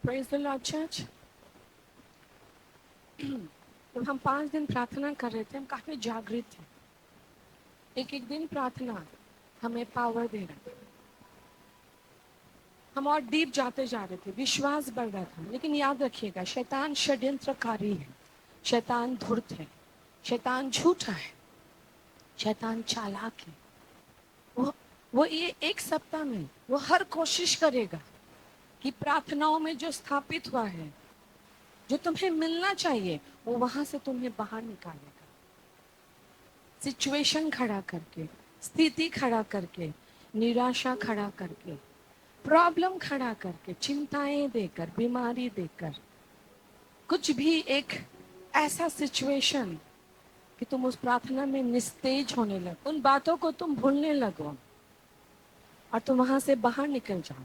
Praise the Lord, church. जब हम 5 दिन प्रार्थना कर रहे थे, हम काफी जागृत थे. एक एक दिन प्रार्थना हमें पावर दे रहा था. हम और डीप जाते जा रहे थे, विश्वास बढ़ रहा था. लेकिन याद रखिएगा, शैतान षड्यंत्रकारी है, शैतान धूर्त है, शैतान झूठा है, शैतान चालाक है. वो ये एक सप्ताह में वो हर कोशिश करेगा कि प्रार्थनाओं में जो स्थापित हुआ है, जो तुम्हें मिलना चाहिए, वो वहां से तुम्हें बाहर निकालेगा. सिचुएशन खड़ा करके, स्थिति खड़ा करके, निराशा खड़ा करके, प्रॉब्लम खड़ा करके, चिंताएं देकर, बीमारी देकर, कुछ भी एक ऐसा सिचुएशन कि तुम उस प्रार्थना में निस्तेज होने लगो, उन बातों को तुम भूलने लगो और तुम वहां से बाहर निकल जाओ,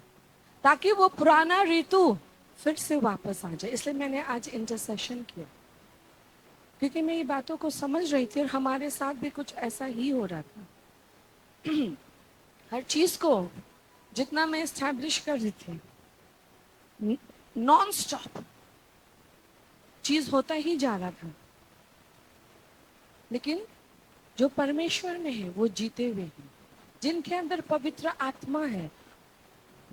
ताकि वो पुराना ऋतु फिर से वापस आ जाए. इसलिए मैंने आज इंटरसेशन किया, क्योंकि मैं ये बातों को समझ रही थी और हमारे साथ भी कुछ ऐसा ही हो रहा था. हर चीज को जितना मैं एस्टैब्लिश कर रही थी, नॉन स्टॉप चीज होता ही जा रहा था. लेकिन जो परमेश्वर में है वो जीते हुए हैं, जिनके अंदर पवित्र आत्मा है.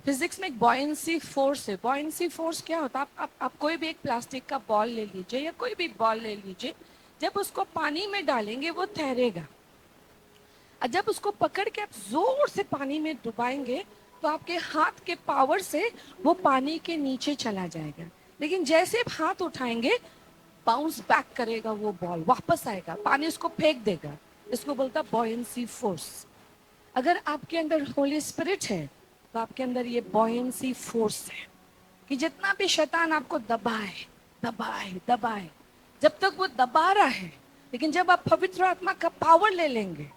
फिजिक्स में एक बॉयंसी फोर्स है. बॉयंसी फोर्स क्या होता है? आप कोई भी एक प्लास्टिक का बॉल ले लीजिए या कोई भी बॉल ले लीजिए, जब उसको पानी में डालेंगे वो तैरेगा, और जब उसको पकड़ के आप जोर से पानी में डुबाएंगे तो आपके हाथ के पावर से वो पानी के नीचे चला जाएगा. लेकिन जैसे आप हाथ उठाएंगे, बाउंस बैक करेगा, वो बॉल वापस आएगा, पानी उसको फेंक देगा. इसको बोलता बॉयंसी फोर्स. अगर आपके अंदर होली स्पिरिट है तो आपके अंदर ये बॉयंसी फोर्स है कि जितना भी शैतान आपको दबाए दबाए दबाए, जब तक वो दबा रहा है, लेकिन जब आप पवित्र आत्मा का पावर ले लेंगे,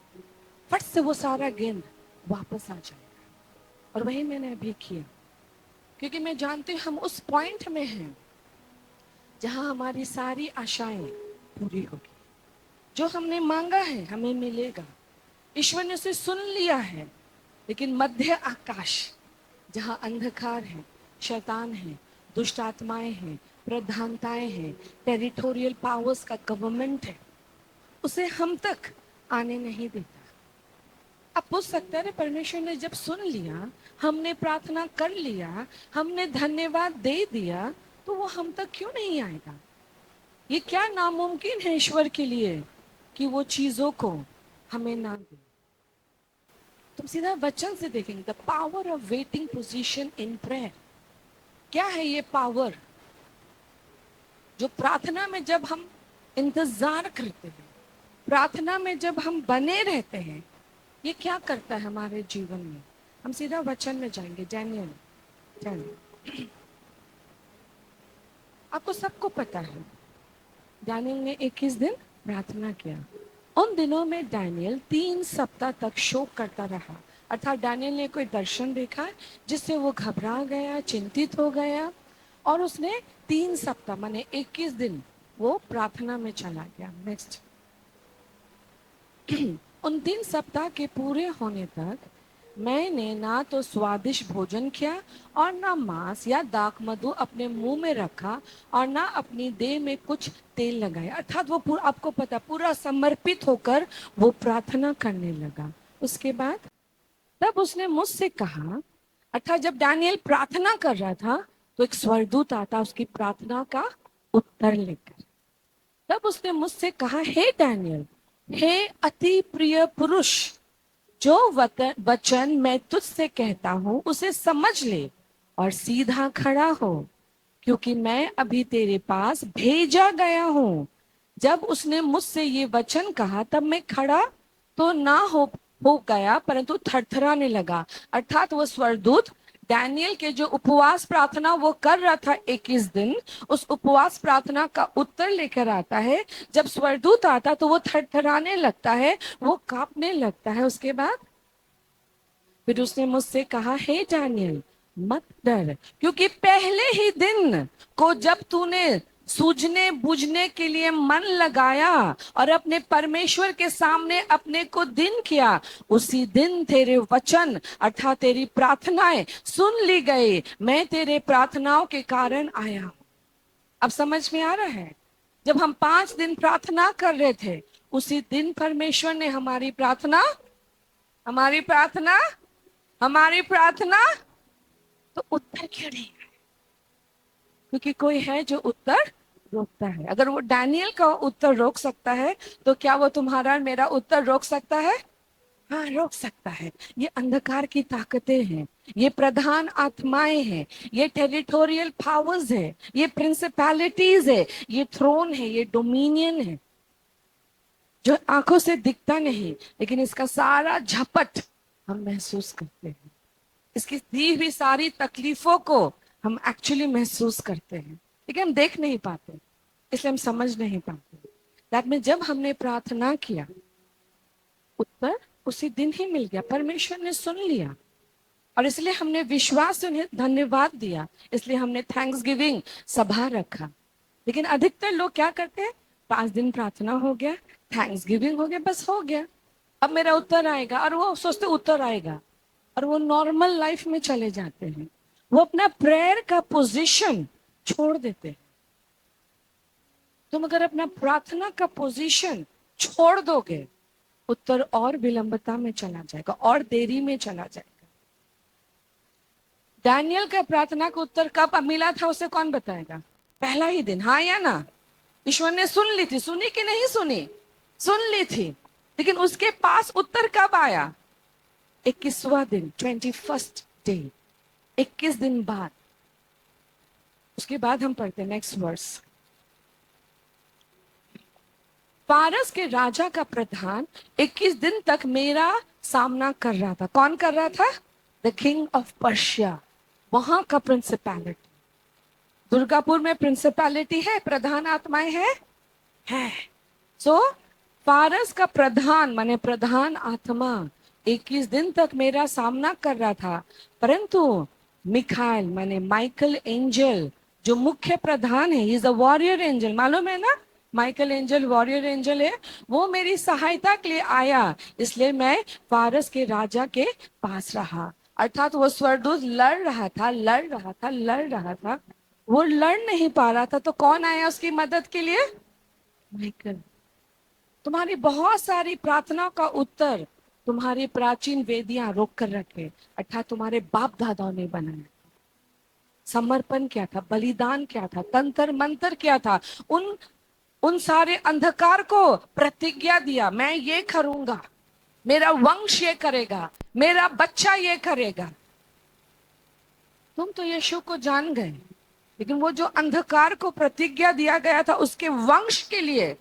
फट से वो सारा गेंद वापस आ जाएगा. और वही मैंने अभी किया, क्योंकि मैं जानती हूँ हम उस पॉइंट में हैं जहां हमारी सारी आशाएं पूरी होगी. जो हमने मांगा है हमें मिलेगा. ईश्वर ने उसे सुन लिया है. लेकिन मध्य आकाश, जहां अंधकार है, शैतान है, दुष्ट आत्माएं हैं, प्रधानताएं हैं, टेरिटोरियल पावर्स का गवर्नमेंट है, उसे हम तक आने नहीं देता. अब पूछ सकते हैं, परमेश्वर ने जब सुन लिया, हमने प्रार्थना कर लिया, हमने धन्यवाद दे दिया, तो वो हम तक क्यों नहीं आएगा? ये क्या नामुमकिन है ईश्वर के लिए कि वो चीजों को हमें ना दे? तुम सीधा वचन से देखेंगे, the power of waiting position in prayer. क्या है ये पावर जो प्रार्थना में जब हम इंतजार करते हैं, प्रार्थना में जब हम बने रहते हैं, ये क्या करता है हमारे जीवन में? हम सीधा वचन में जाएंगे. डैनियल, आपको सबको पता है, डैनियल ने 21 दिन प्रार्थना किया. उन दिनों में डैनियल 3 सप्ताह तक शोक करता रहा. अर्थात डैनियल ने कोई दर्शन देखा जिससे वो घबरा गया, चिंतित हो गया, और उसने 3 सप्ताह माने 21 दिन वो प्रार्थना में चला गया. नेक्स्ट. उन 3 सप्ताह के पूरे होने तक मैंने ना तो स्वादिष्ट भोजन किया और ना मांस या दाख मधु अपने मुंह में रखा और ना अपनी देह में कुछ तेल लगाया. अर्थात वो पूरा, आपको पता, पूरा समर्पित होकर वो प्रार्थना करने लगा. उसके बाद तब उसने मुझसे कहा, अर्थात जब डैनियल प्रार्थना कर रहा था तो एक स्वर्गदूत आता उसकी प्रार्थना का उत्तर लेकर. तब उसने मुझसे कहा, हे डैनियल, हे अति प्रिय पुरुष, जो वचन मैं तुझसे कहता हूं उसे समझ ले और सीधा खड़ा हो, क्योंकि मैं अभी तेरे पास भेजा गया हूं. जब उसने मुझसे ये वचन कहा तब मैं खड़ा तो ना हो गया, परंतु थरथराने लगा. अर्थात वो स्वर्गदूत डैनियल के जो उपवास प्रार्थना वो कर रहा था 21 दिन, उस उपवास प्रार्थना का उत्तर लेकर आता है. जब स्वर्गदूत आता तो वो थरथराने लगता है, वो कांपने लगता है. उसके बाद फिर उसने मुझसे कहा, हे डैनियल, मत डर, क्योंकि पहले ही दिन को जब तूने सूझने बूझने के लिए मन लगाया और अपने परमेश्वर के सामने अपने को दिन किया, उसी दिन तेरे वचन अर्थात तेरी प्रार्थनाएं सुन ली गई। मैं तेरे प्रार्थनाओं के कारण आया। अब समझ में आ रहा है? जब हम 5 दिन प्रार्थना कर रहे थे, उसी दिन परमेश्वर ने हमारी प्रार्थना हमारी प्रार्थना तो उत्तर क्यों नहीं? क्योंकि कोई है जो उत्तर रोकता है। अगर वो डैनियल का उत्तर रोक सकता है, तो क्या वो तुम्हारा और मेरा उत्तर रोक सकता है? हाँ, रोक सकता है। ये अंधकार की ताकतें हैं, ये प्रधान आत्माएं हैं, ये टेरिटोरियल पावर्स है, ये प्रिंसिपैलिटीज है, ये थ्रोन है, ये डोमिनियन है, जो आंखों से दिखता नहीं, लेकिन इसका सारा झपट हम महसूस करते हैं। इसकी दी हुई सारी तकलीफों को हम एक्चुअली महसूस करते हैं, लेकिन हम देख नहीं पाते, इसलिए हम समझ नहीं पाते। दैट मीन जब हमने प्रार्थना किया, उत्तर उसी दिन ही मिल गया, परमेश्वर ने सुन लिया, और इसलिए हमने विश्वास से उन्हें धन्यवाद दिया, इसलिए हमने थैंक्स गिविंग सभा रखा। लेकिन अधिकतर लोग क्या करते हैं? 5 दिन प्रार्थना हो गया, थैंक्स गिविंग हो गया, बस हो गया, अब मेरा उत्तर आएगा, और वो सोचते उत्तर आएगा, और वो नॉर्मल लाइफ में चले जाते हैं। वो अपना प्रेयर का पोजीशन छोड़ देते हैं। तुम अगर अपना प्रार्थना का पोजीशन छोड़ दोगे, उत्तर और विलंबता में चला जाएगा, और देरी में चला जाएगा। डैनियल का प्रार्थना का उत्तर कब मिला था, उसे कौन बताएगा? पहला ही दिन, हाँ या ना? ईश्वर ने सुन ली थी, सुनी कि नहीं सुनी? सुन ली थी, लेकिन उसके पास उत्तर कब आया? 21वां दिन, 21st डे, 21 दिन बाद। उसके बाद हम पढ़ते हैं नेक्स्ट वर्स। फारस के राजा का प्रधान 21 दिन तक मेरा सामना कर रहा था। कौन कर रहा था? द किंग ऑफ पर्शिया, वहां का प्रिंसिपैलिटी। दुर्गापुर में प्रिंसिपैलिटी है, प्रधान आत्माएं है। सो फारस का प्रधान माने प्रधान आत्मा 21 दिन तक मेरा सामना कर रहा था, परंतु मिखाइल माने माइकल एंजल, जो मुख्य प्रधान है, इज अ वॉरियर एंजल, मालूम है ना? माइकल एंजल वॉरियर एंजल है, वो मेरी सहायता के लिए आया, इसलिए मैं फारस के राजा के पास रहा। अर्थात वो स्वर्गदूत लड़ रहा था, वो लड़ नहीं पा रहा था, तो कौन आया उसकी मदद के लिए? माइकल। तुम्हारी बहुत सारी प्रार्थना का उत्तर तुम्हारी प्राचीन वेदियां रोक कर रखे, अर्थात तुम्हारे बाप दादाओं ने बनाया। समर्पण क्या था, बलिदान क्या था, तंत्र मंत्र क्या था, उन सारे अंधकार को प्रतिज्ञा दिया, मैं ये करूंगा, मेरा वंश ये करेगा, मेरा बच्चा ये करेगा। तुम तो यीशु को जान गए, लेकिन वो जो अंधकार को प्रतिज्ञा दिया गया था उसके वंश के लिए,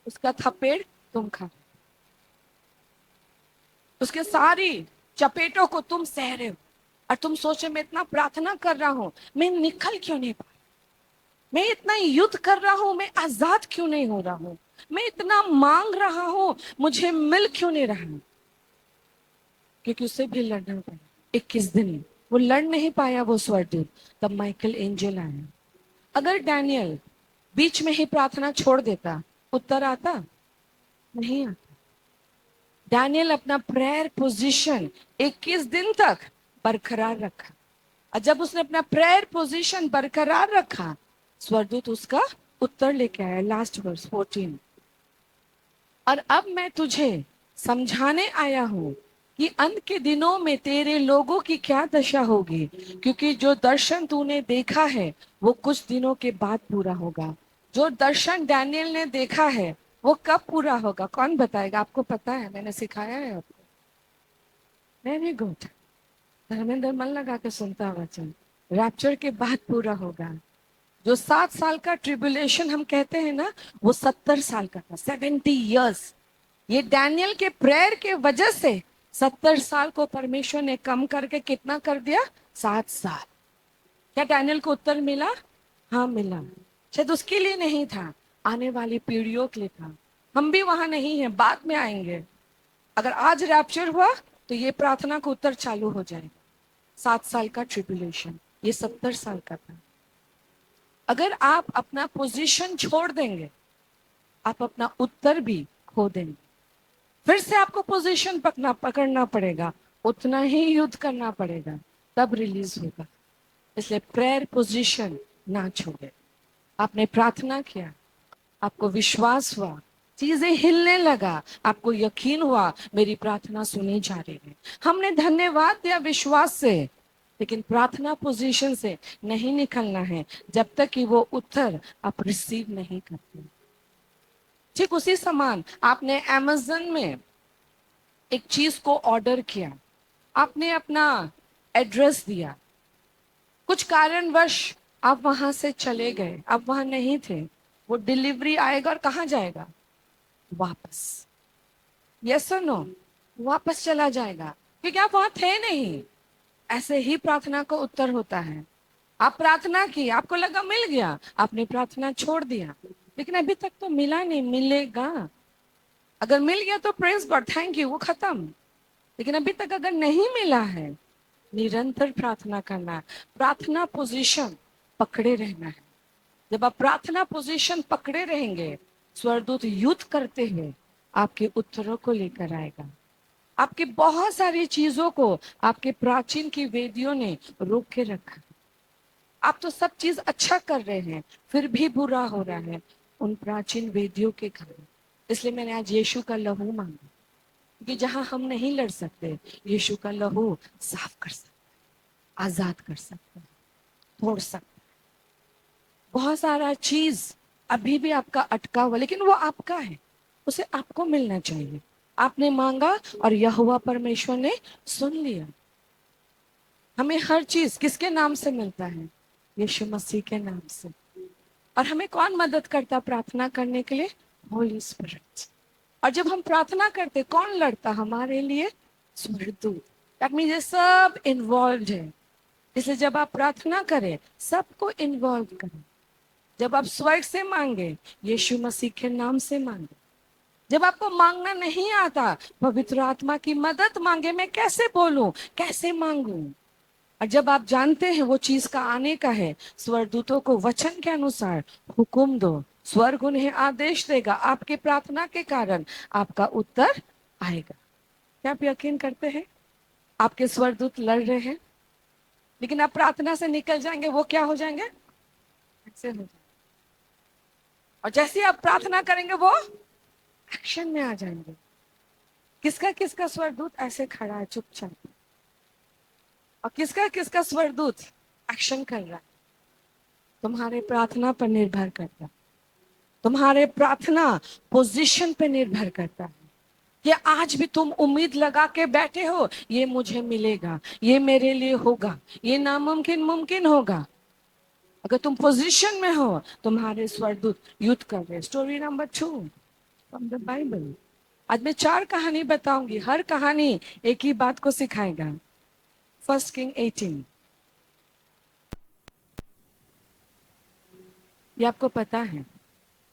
उसका थपेड़ तुम खा, उसके सारी चपेटों को तुम सह रहे हो, और तुम सोचे मैं इतना प्रार्थना कर रहा हूं, मैं निकल क्यों नहीं पा, मैं इतना युद्ध कर रहा हूं, मैं आजाद क्यों नहीं हो रहा हूं, मैं इतना मांग रहा हूं, मुझे मिल क्यों नहीं रहा? क्योंकि उसे भी लड़ना पड़ा। 21 दिन वो लड़ नहीं पाया, वो स्वर्गदूत। तब माइकल एंजल आया। अगर डैनियल बीच में ही प्रार्थना छोड़ देता, उत्तर आता नहीं आता। डैनियल अपना प्रेयर पोजीशन 21 दिन तक बरकरार रखा, और जब उसने अपना प्रेयर पोजीशन बरकरार रखा, स्वर्गदूत उसका उत्तर लेके आया। Last verse 14। और अब मैं तुझे समझाने आया हूं कि अंत के दिनों में तेरे लोगों की क्या दशा होगी, क्योंकि जो दर्शन तूने देखा है वो कुछ दिनों के बाद पूरा होगा। जो दर्शन डैनियल ने देखा है वो कब पूरा होगा, कौन बताएगा? आपको पता है, मैंने सिखाया है आपको। वेरी गुड, धर्मेंद्र मन लगा के सुनता वचन। रैप्चर के बाद पूरा होगा। जो 7 साल का ट्रिबुलेशन हम कहते हैं ना, वो 70 साल का था, 70 years। ये डैनियल के प्रेयर के वजह से 70 साल को परमेश्वर ने कम करके कितना कर दिया? 7 साल। क्या डैनियल को उत्तर मिला? हाँ मिला। शायद उसके लिए नहीं था, आने वाली पीढ़ियों के लिए था। हम भी वहां नहीं हैं, बाद में आएंगे। अगर आज रैप्चर हुआ तो ये प्रार्थना का उत्तर चालू हो जाएगा। 7 साल का ट्रिबुलेशन, ये 70 साल का था। अगर आप अपना पोजीशन छोड़ देंगे, आप अपना उत्तर भी खो देंगे। फिर से आपको पोजीशन पकड़ना पड़ेगा, उतना ही युद्ध करना पड़ेगा, तब रिलीज होगा। इसलिए प्रेयर पोजीशन ना छोड़े। आपने प्रार्थना किया, आपको विश्वास हुआ, चीजें हिलने लगा, आपको यकीन हुआ मेरी प्रार्थना सुनी जा रही है, हमने धन्यवाद दिया विश्वास से। लेकिन प्रार्थना पोजीशन से नहीं निकलना है जब तक कि वो उत्तर आप रिसीव नहीं करते। ठीक उसी समान आपने अमेज़न में एक चीज को ऑर्डर किया, आपने अपना एड्रेस दिया, कुछ कारणवश आप वहां से चले गए, आप वहां नहीं थे, वो डिलीवरी आएगा और कहाँ जाएगा? वापस। यस और नो? वापस चला जाएगा, क्योंकि आप वहां थे नहीं। ऐसे ही प्रार्थना का उत्तर होता है। आप प्रार्थना की, आपको लगा मिल गया, आपने प्रार्थना छोड़ दिया, लेकिन अभी तक तो मिला नहीं, मिलेगा। अगर मिल गया तो प्रेज गॉड, थैंक यू, वो खत्म। लेकिन अभी तक अगर नहीं मिला है, निरंतर प्रार्थना करना है, प्रार्थना पोजीशन पकड़े रहना है। जब आप प्रार्थना पोजीशन पकड़े रहेंगे, स्वर्गदूत युद्ध करते हुए आपके उत्तरों को लेकर आएगा। आपकी बहुत सारी चीजों को आपके प्राचीन की वेदियों ने रोक के रखा। आप तो सब चीज अच्छा कर रहे हैं, फिर भी बुरा हो रहा है उन प्राचीन वेदियों के कारण। इसलिए मैंने आज यीशु का लहू मांगा, क्योंकि जहां हम नहीं लड़ सकते, यीशु का लहू साफ कर सकता है, आजाद कर सकता है, तोड़ सकता है। बहुत सारा चीज अभी भी आपका अटका हुआ, लेकिन वो आपका है, उसे आपको मिलना चाहिए। आपने मांगा और यहोवा परमेश्वर ने सुन लिया। हमें हर चीज किसके नाम से मिलता है? यीशु मसीह के नाम से। और हमें कौन मदद करता प्रार्थना करने के लिए? होली स्पिरिट। और जब हम प्रार्थना करते, कौन लड़ता हमारे लिए? स्वर्गदूत। दैट मीन्स ये सब इन्वॉल्व है। इसलिए जब आप प्रार्थना करें, सबको इन्वॉल्व करें। जब आप स्वर्ग से मांगे, यीशु मसीह के नाम से मांगे। जब आपको मांगना नहीं आता, पवित्र आत्मा की मदद मांगे। मैं कैसे बोलूं, कैसे मांगूं? और जब आप जानते हैं वो चीज का आने का है, स्वर्गदूतों को वचन के अनुसार हुक्म दो, स्वर्ग उन्हें आदेश देगा, आपके प्रार्थना के कारण आपका उत्तर आएगा। क्या आप यकीन करते हैं? आपके स्वर्गदूत लड़ रहे हैं, लेकिन आप प्रार्थना से निकल जाएंगे, वो क्या हो जाएंगे? ऐसे हो जाएंगे। और जैसे आप प्रार्थना करेंगे, वो एक्शन में आ जाएंगे। किसका किसका स्वर्गदूत ऐसे खड़ा है चुपचाप, और किसका किसका स्वर्गदूत एक्शन कर रहा है? तुम्हारे प्रार्थना पर निर्भर करता है, तुम्हारे प्रार्थना पोजीशन पे निर्भर करता है कि आज भी तुम उम्मीद लगा के बैठे हो, ये मुझे मिलेगा, ये मेरे लिए होगा, ये नामुमकिन मुमकिन होगा। अगर तुम पोजीशन में हो, तुम्हारे स्वर्गदूत युद्ध कर रहे। Story number 2 from the Bible. आज मैं 4 कहानी बताऊंगी, हर कहानी एक ही बात को सिखाएगा। 1 किंग 18। ये आपको पता है।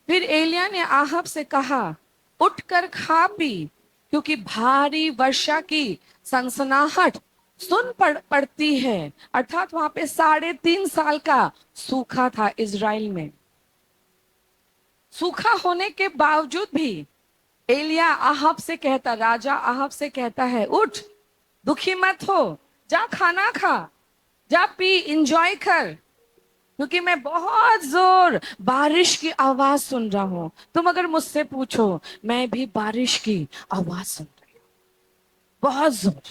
फिर एलिया ने आहाब से कहा, उठकर खा पी, क्योंकि भारी वर्षा की सनसनाहट सुन पड़ती है। अर्थात वहां पे 3.5 साल का सूखा था इज़राइल में। सूखा होने के बावजूद भी एलिया आहाब से कहता, राजा आहाब से कहता है, उठ, दुखी मत हो, जा खाना खा, जा पी, इंजॉय कर, क्योंकि मैं बहुत जोर बारिश की आवाज सुन रहा हूं। तुम अगर मुझसे पूछो, मैं भी बारिश की आवाज सुन रही हूं, बहुत जोर,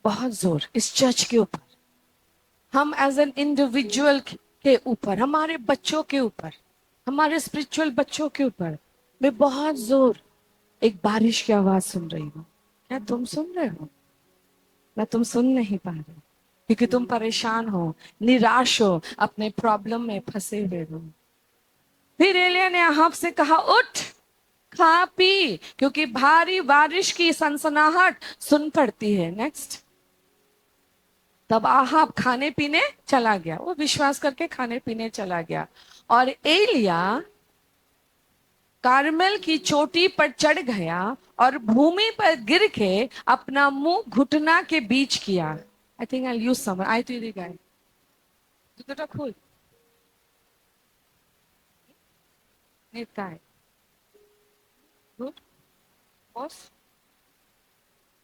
बहुत जोर इस चर्च के ऊपर, हम एज एन इंडिविजुअल के ऊपर, हमारे बच्चों के ऊपर, हमारे स्पिरिचुअल बच्चों के ऊपर मैं बहुत जोर एक बारिश की आवाज सुन रही हूँ। क्या तुम सुन रहे हो? मैं तुम सुन नहीं पा रहे, क्योंकि तुम परेशान हो, निराश हो, अपने प्रॉब्लम में फंसे हुए हो। फिर एलिया ने आहाब से कहा, उठ, खा पी, क्योंकि भारी बारिश की सनसनाहट सुन पड़ती है। नेक्स्ट। तब आहाब खाने पीने चला गया, वो विश्वास करके खाने पीने चला गया। और एलिया कार्मेल की चोटी पर चढ़ गया और भूमि पर गिर के अपना मुंह घुटना के बीच किया। I think I use summer I तो गाय जूतोটা খুল। नेता है गुड बॉस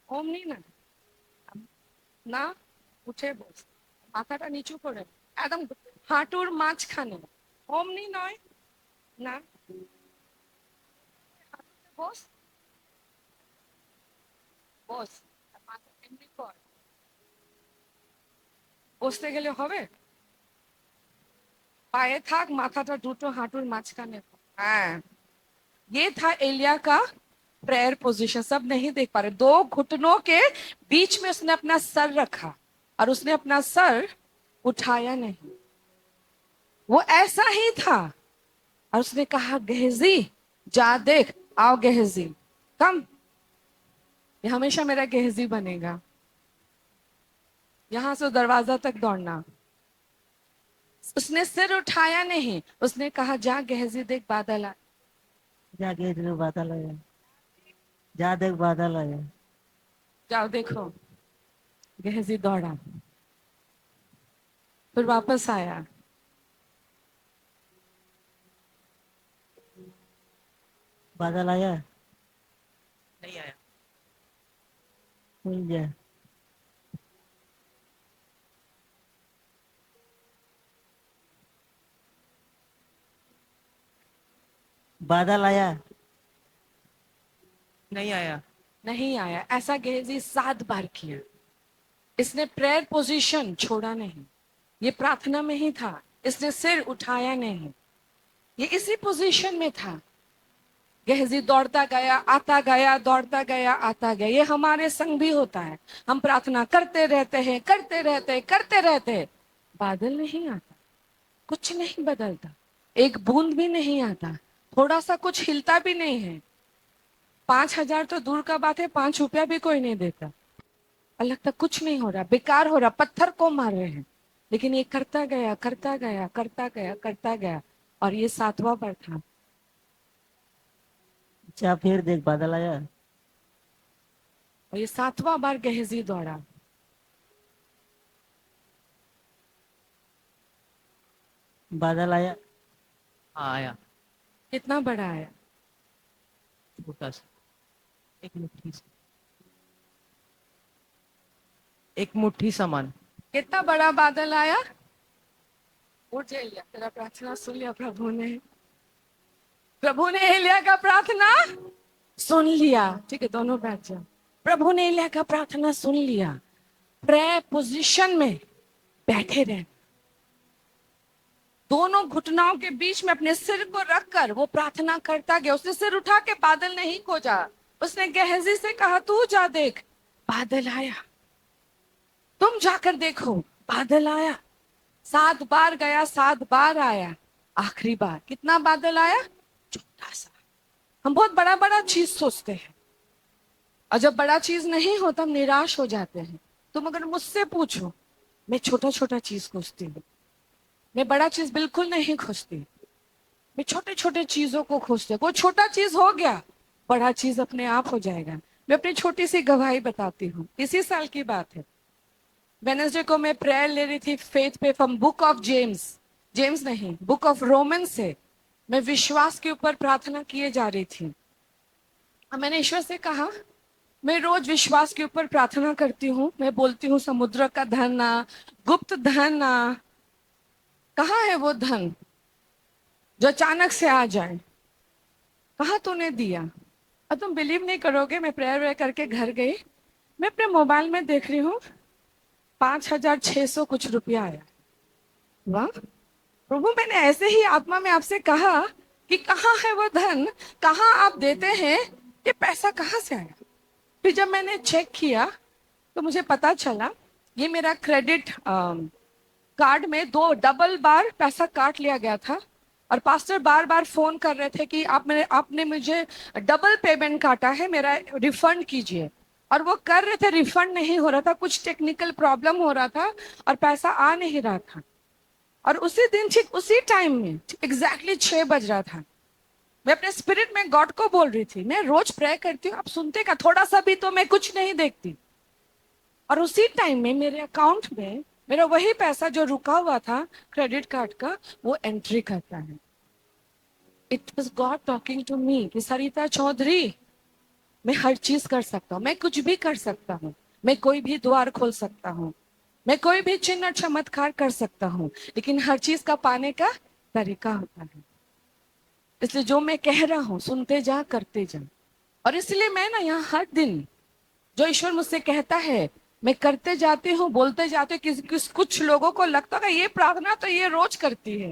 ওম নেই না না উঠে বস মাথাটা নিচু করে একদম হাঁটুর মাঝখানে অমনি নয় না হাঁটুতে বস বস মাথা এমনি কর বসতে গেলে হবে পায়ে থাক মাথাটা দুটো হাঁটুর মাঝখানে হ্যাঁ ये था एलिया का प्रेयर पोजीशन सब नहीं देख पा रहे दो घुटनों के बीच में उसने अपना सर रखा और उसने अपना सर उठाया नहीं वो ऐसा ही था और उसने कहा गेहजी जा देख आओ गेहजी कम ये हमेशा मेरा गेहजी बनेगा यहां से दरवाजा तक दौड़ना उसने सिर उठाया नहीं उसने कहा जा गेहजी देख बादल आ जा देख बादल आया जा देख बादल आया जाओ देखो गेहजी दौड़ा फिर वापस आया बादल आया नहीं आया मिल गया बादल आया नहीं आया नहीं आया ऐसा गेहजी 7 बार किया इसने प्रेयर पोजीशन छोड़ा नहीं ये प्रार्थना में ही था इसने सिर उठाया नहीं ये इसी पोजीशन में था गेहजी दौड़ता गया आता गया दौड़ता गया आता गया ये हमारे संग भी होता है हम प्रार्थना करते रहते हैं करते रहते बादल नहीं आता कुछ नहीं बदलता एक बूंद भी नहीं आता थोड़ा सा कुछ हिलता भी नहीं है 5,000 तो दूर का बात है 5 रुपया भी कोई नहीं देता और लगता कुछ नहीं हो रहा बेकार हो रहा पत्थर को मार रहे हैं लेकिन ये करता गया और ये 7वां बार था अच्छा फिर देख बादल आया और ये 7वां बार गेहजी दौड़ा बादल आया हाँ आया कितना बड़ा आया छोटा सा एक मुट्ठी सा एक मुट्ठी समान कितना बड़ा बादल आया उठ जा एलिया तेरा प्रार्थना सुन लिया प्रभु ने एलिया का प्रार्थना सुन लिया ठीक है दोनों बैठ जाओ प्रभु ने एलिया का प्रार्थना सुन लिया प्रेयर पोजीशन में बैठे रहे दोनों घुटनाओं के बीच में अपने सिर को रखकर वो प्रार्थना करता गया उसने सिर उठा के बादल नहीं खोजा उसने गेहजी से कहा तू जा देख बादल आया तुम जाकर देखो बादल आया 7 बार गया 7 बार आया आखिरी बार कितना बादल आया छोटा सा हम बहुत बड़ा बड़ा चीज सोचते हैं और जब बड़ा चीज नहीं होता हम निराश हो जाते हैं तुम अगर मुझसे पूछो मैं छोटा छोटा चीज खोजती हूँ मैं बड़ा चीज बिल्कुल नहीं खोजती मैं छोटे छोटे चीजों को खोजती हूँ कोई छोटा चीज हो गया बड़ा चीज अपने आप हो जाएगा मैं अपनी छोटी सी गवाही बताती हूँ इसी साल की बात है वेडनेसडे को मैं प्रेयर ले रही थी फेथ पे फ्रॉम बुक ऑफ जेम्स नहीं बुक ऑफ रोमन से मैं विश्वास के ऊपर प्रार्थना किए जा रही थी और मैंने ईश्वर से कहा मैं रोज विश्वास के ऊपर प्रार्थना करती हूँ मैं बोलती हूँ समुद्र का धन गुप्त धन कहाँ है वो धन जो अचानक से आ जाए कहाँ तूने दिया और तुम बिलीव नहीं करोगे मैं प्रेयर करके घर गई मैं अपने मोबाइल में देख रही हूँ 5,600 कुछ रुपया आया वाह प्रभु मैंने ऐसे ही आत्मा में आपसे कहा कि कहाँ है वो धन कहाँ आप देते हैं ये पैसा कहाँ से आया फिर जब मैंने चेक किया तो मुझे पता चला ये मेरा क्रेडिट कार्ड में 2 डबल बार पैसा काट लिया गया था और पास्टर बार बार फोन कर रहे थे कि आपने मुझे डबल पेमेंट काटा है मेरा रिफंड कीजिए और वो कर रहे थे रिफंड नहीं हो रहा था कुछ टेक्निकल प्रॉब्लम हो रहा था और पैसा आ नहीं रहा था और उसी दिन ठीक उसी टाइम में एग्जैक्टली 6 बज रहा था मैं अपने स्पिरिट में गॉड को बोल रही थी मैं रोज प्रे करती हूँ आप सुनते का थोड़ा सा भी तो मैं कुछ नहीं देखती और उसी टाइम में मेरे अकाउंट में मेरा वही पैसा जो रुका हुआ था क्रेडिट कार्ड का वो एंट्री करता है it was God talking to me कि सरिता चौधरी, मैं हर चीज कर सकता हूँ, मैं कुछ भी कर सकता हूँ, मैं कोई भी द्वार खोल सकता हूँ, मैं कोई भी चिन्ह चमत्कार कर सकता हूँ, लेकिन हर चीज का पाने का तरीका होता है। इसलिए जो मैं कह रहा हूँ सुनते जा, करते जा। और इसलिए मैं ना यहाँ हर दिन जो ईश्वर मुझसे कहता है मैं करते जाती हूँ, बोलते जाती हूँ। कुछ लोगों को लगता है ये प्रार्थना तो ये रोज करती है,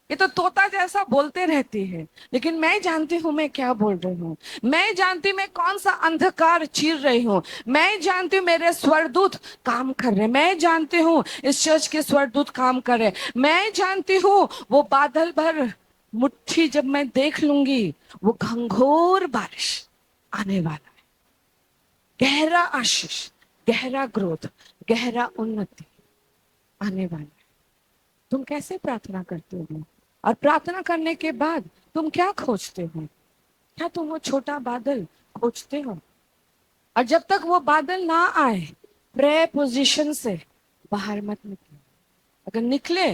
ये तो तोता जैसा बोलते रहती है, लेकिन मैं जानती हूँ मैं क्या बोल रही हूँ। मैं जानती हूँ मैं कौन सा अंधकार चीर रही हूँ। मैं जानती हूँ मेरे स्वरदूत काम कर रहे हैं। मैं जानती हूँ इस चर्च के स्वरदूत काम कर रहे हैं। मैं जानती हूँ वो बादल भर मुट्ठी जब मैं देख लूंगी, वो घंघोर बारिश आने वाला है। गहरा आशीष, गहरा ग्रोथ, गहरा उन्नति आने वाला है। तुम कैसे प्रार्थना करते हो? और प्रार्थना करने के बाद तुम क्या खोजते हो? क्या तुम वो छोटा बादल खोजते हो? और जब तक वो बादल ना आए, प्रेयर पोजीशन से बाहर मत निकले। अगर निकले,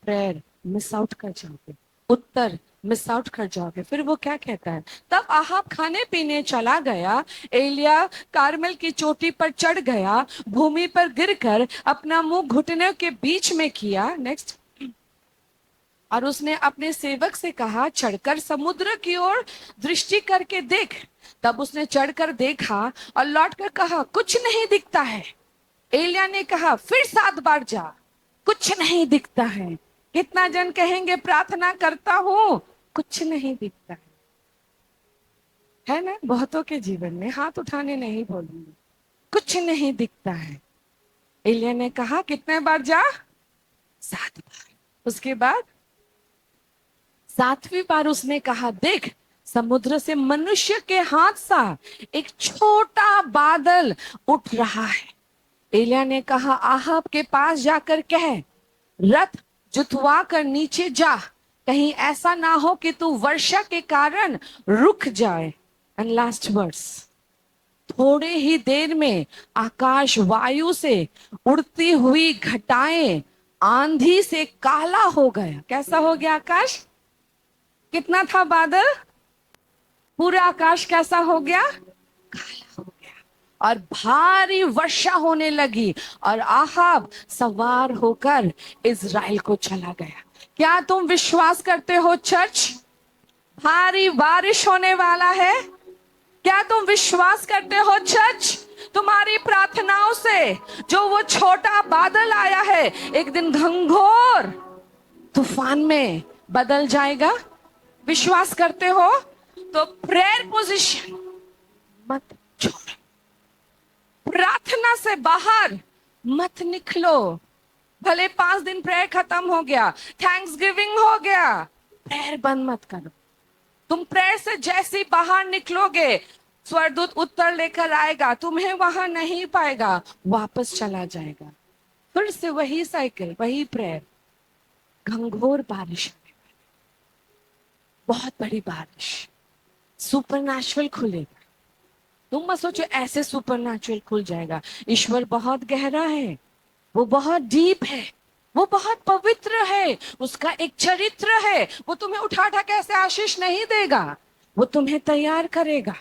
प्रेयर मिस आउट कर जाओगे, उत्तर मिस आउट कर जाओगे। फिर वो क्या कहता है, तब आहाब खाने पीने चला गया, एलिया कारमेल की चोटी पर चढ़ गया, भूमि पर गिरकर अपना मुंह घुटने के बीच में किया। नेक्स्ट। और उसने अपने सेवक से कहा, चढ़कर समुद्र की ओर दृष्टि करके देख। तब उसने चढ़कर देखा और लौटकर कहा, कुछ नहीं दिखता है। एलिया ने कहा, फिर 7 बार जा, कुछ नहीं दिखता है। कितना जन कहेंगे प्रार्थना करता हूं, कुछ नहीं दिखता है ना? बहुतों के जीवन में, हाथ उठाने नहीं बोलूंगी, कुछ नहीं दिखता है। एलिया ने कहा, कितने बार जा? 7 बार। उसके बाद 7वीं बार उसने कहा, देख समुद्र से मनुष्य के हाथ सा एक छोटा बादल उठ रहा है। एलिया ने कहा, आहाब के पास जाकर कह, रथ जुतवा कर नीचे जा, कहीं ऐसा ना हो कि तू वर्षा के कारण रुक जाए। एंड लास्ट वर्स, थोड़े ही देर में आकाश वायु से उड़ती हुई घटाएं आंधी से काला हो गया। कैसा हो गया आकाश? कितना था बादल? पूरा आकाश कैसा हो गया? काला हो गया। और भारी वर्षा होने लगी और आहाब सवार होकर इजराइल को चला गया। क्या तुम विश्वास करते हो चर्च, भारी बारिश होने वाला है? क्या तुम विश्वास करते हो चर्च, तुम्हारी प्रार्थनाओं से जो वो छोटा बादल आया है एक दिन घंघोर तूफान में बदल जाएगा? विश्वास करते हो? तो प्रेयर पोजीशन मत छोड़ो, प्रार्थना से बाहर मत निकलो। भले 5 दिन प्रेयर खत्म हो गया, थैंक्स गिविंग हो गया, प्रेयर बंद मत करो। तुम प्रेयर से जैसे ही बाहर निकलोगे, स्वरदूत उत्तर लेकर आएगा, तुम्हें वहां नहीं पाएगा, वापस चला जाएगा। फिर से वही साइकिल, वही प्रेयर। घंघोर बारिश, बहुत बड़ी बारिश, सुपरनैचुरल खुलेगा। तुम मत सोचो ऐसे सुपरनैचुरल खुल जाएगा। ईश्वर बहुत गहरा है, वो बहुत डीप है, वो बहुत पवित्र है, उसका एक चरित्र है। वो तुम्हें उठा उठा के ऐसे आशीष नहीं देगा, वो तुम्हें तैयार करेगा,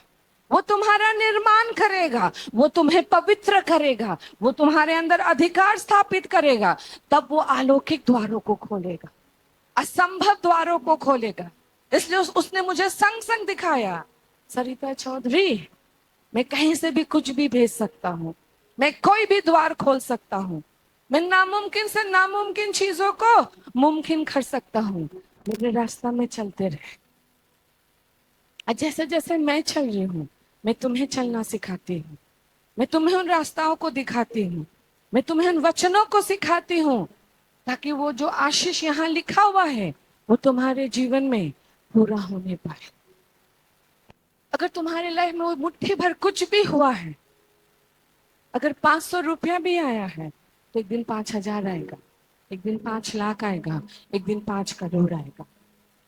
वो तुम्हारा निर्माण करेगा, वो तुम्हें पवित्र करेगा, वो तुम्हारे अंदर अधिकार स्थापित करेगा। तब वो अलौकिक द्वारों को खोलेगा, असंभव द्वारों को खोलेगा। इसलिए उसने मुझे संग संग दिखाया, सरिता चौधरी, मैं कहीं से भी कुछ भी भेज सकता हूँ, मैं कोई भी द्वार खोल सकता हूँ, मैं नामुमकिन से नामुमकिन चीजों को मुमकिन कर सकता हूँ। मेरे रास्ता में चलते रहे। जैसे जैसे मैं चल रही हूँ, मैं तुम्हें चलना सिखाती हूँ, मैं तुम्हें उन रास्ताओं को दिखाती हूँ, मैं तुम्हें उन वचनों को सिखाती हूँ, ताकि वो जो आशीष यहाँ लिखा हुआ है वो तुम्हारे जीवन में पूरा होने पाए। अगर तुम्हारे लाइफ में वो मुट्ठी भर कुछ भी हुआ है, अगर 500 रुपया भी आया है, तो एक दिन 5,000 आएगा, एक दिन 5 लाख आएगा, एक दिन 5 करोड़ आएगा।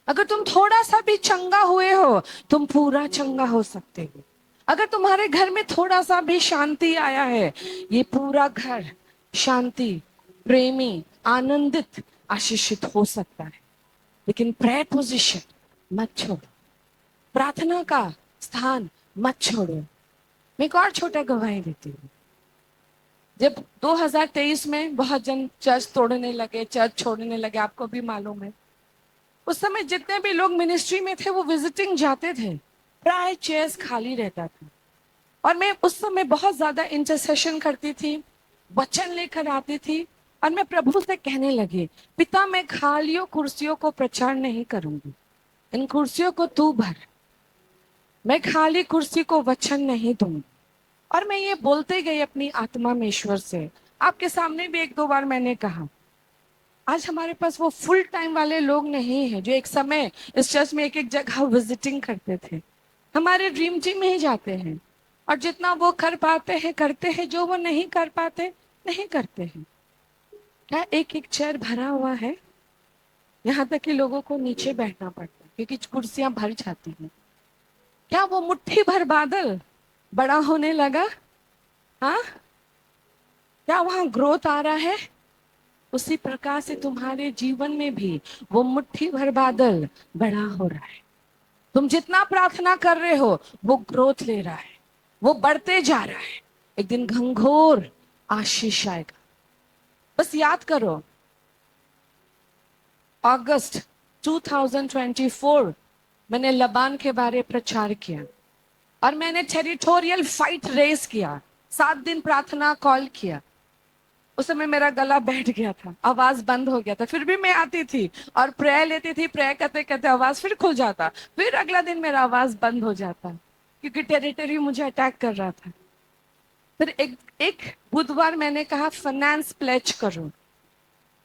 अगर तुम थोड़ा सा भी चंगा हुए हो, तुम पूरा चंगा हो सकते हो। अगर तुम्हारे घर में थोड़ा सा भी शांति आया है, ये पूरा घर शांति, प्रेमी, आनंदित, आशीषित हो सकता है। लेकिन प्रेयर पोजीशन मत छोड़ो, प्रार्थना का स्थान मत छोड़ो। मैं एक और छोटा गवाही देती हूँ। जब 2023 में बहुत जन चर्च तोड़ने लगे, चर्च छोड़ने लगे, आपको भी मालूम है, उस समय जितने भी लोग मिनिस्ट्री में थे वो विजिटिंग जाते थे, प्राय चेयर्स खाली रहता था। और मैं उस समय बहुत ज्यादा इंटरसेशन करती थी, वचन लेकर आती थी, और मैं प्रभु से कहने लगी, पिता मैं खालियों कुर्सियों को प्रचार नहीं करूंगी, इन कुर्सियों को तू भर, मैं खाली कुर्सी को वचन नहीं दूंगी। और मैं ये बोलते गई अपनी आत्मा में ईश्वर से। आपके सामने भी एक दो बार मैंने कहा, आज हमारे पास वो फुल टाइम वाले लोग नहीं है जो एक समय इस चर्च में एक एक जगह विजिटिंग करते थे। हमारे ड्रीम टीम में ही जाते हैं, और जितना वो कर पाते हैं करते हैं, जो वो नहीं कर पाते नहीं करते हैं। क्या एक एक चेयर भरा हुआ है? यहाँ तक कि लोगों को नीचे बैठना पड़ता है क्योंकि कुर्सियां भर जाती हैं। क्या वो मुट्ठी भर बादल बड़ा होने लगा? हाँ, क्या वहां ग्रोथ आ रहा है? उसी प्रकार से तुम्हारे जीवन में भी वो मुट्ठी भर बादल बड़ा हो रहा है। तुम जितना प्रार्थना कर रहे हो वो ग्रोथ ले रहा है, वो बढ़ते जा रहा है। एक दिन घंघोर आशीष आएगा। बस याद करो, अगस्त 2024 मैंने लबान के बारे प्रचार किया, और मैंने टेरिटोरियल फाइट रेस किया, 7 दिन प्रार्थना कॉल किया। उस समय मेरा गला बैठ गया था, आवाज बंद हो गया था, फिर भी मैं आती थी और प्रेयर लेती थी। प्रेयर करते करते आवाज फिर खुल जाता, फिर अगला दिन मेरा आवाज बंद हो जाता क्योंकि टेरिटरी मुझे अटैक कर रहा था। फिर एक बुधवार मैंने कहा फाइनेंस प्लेज करो,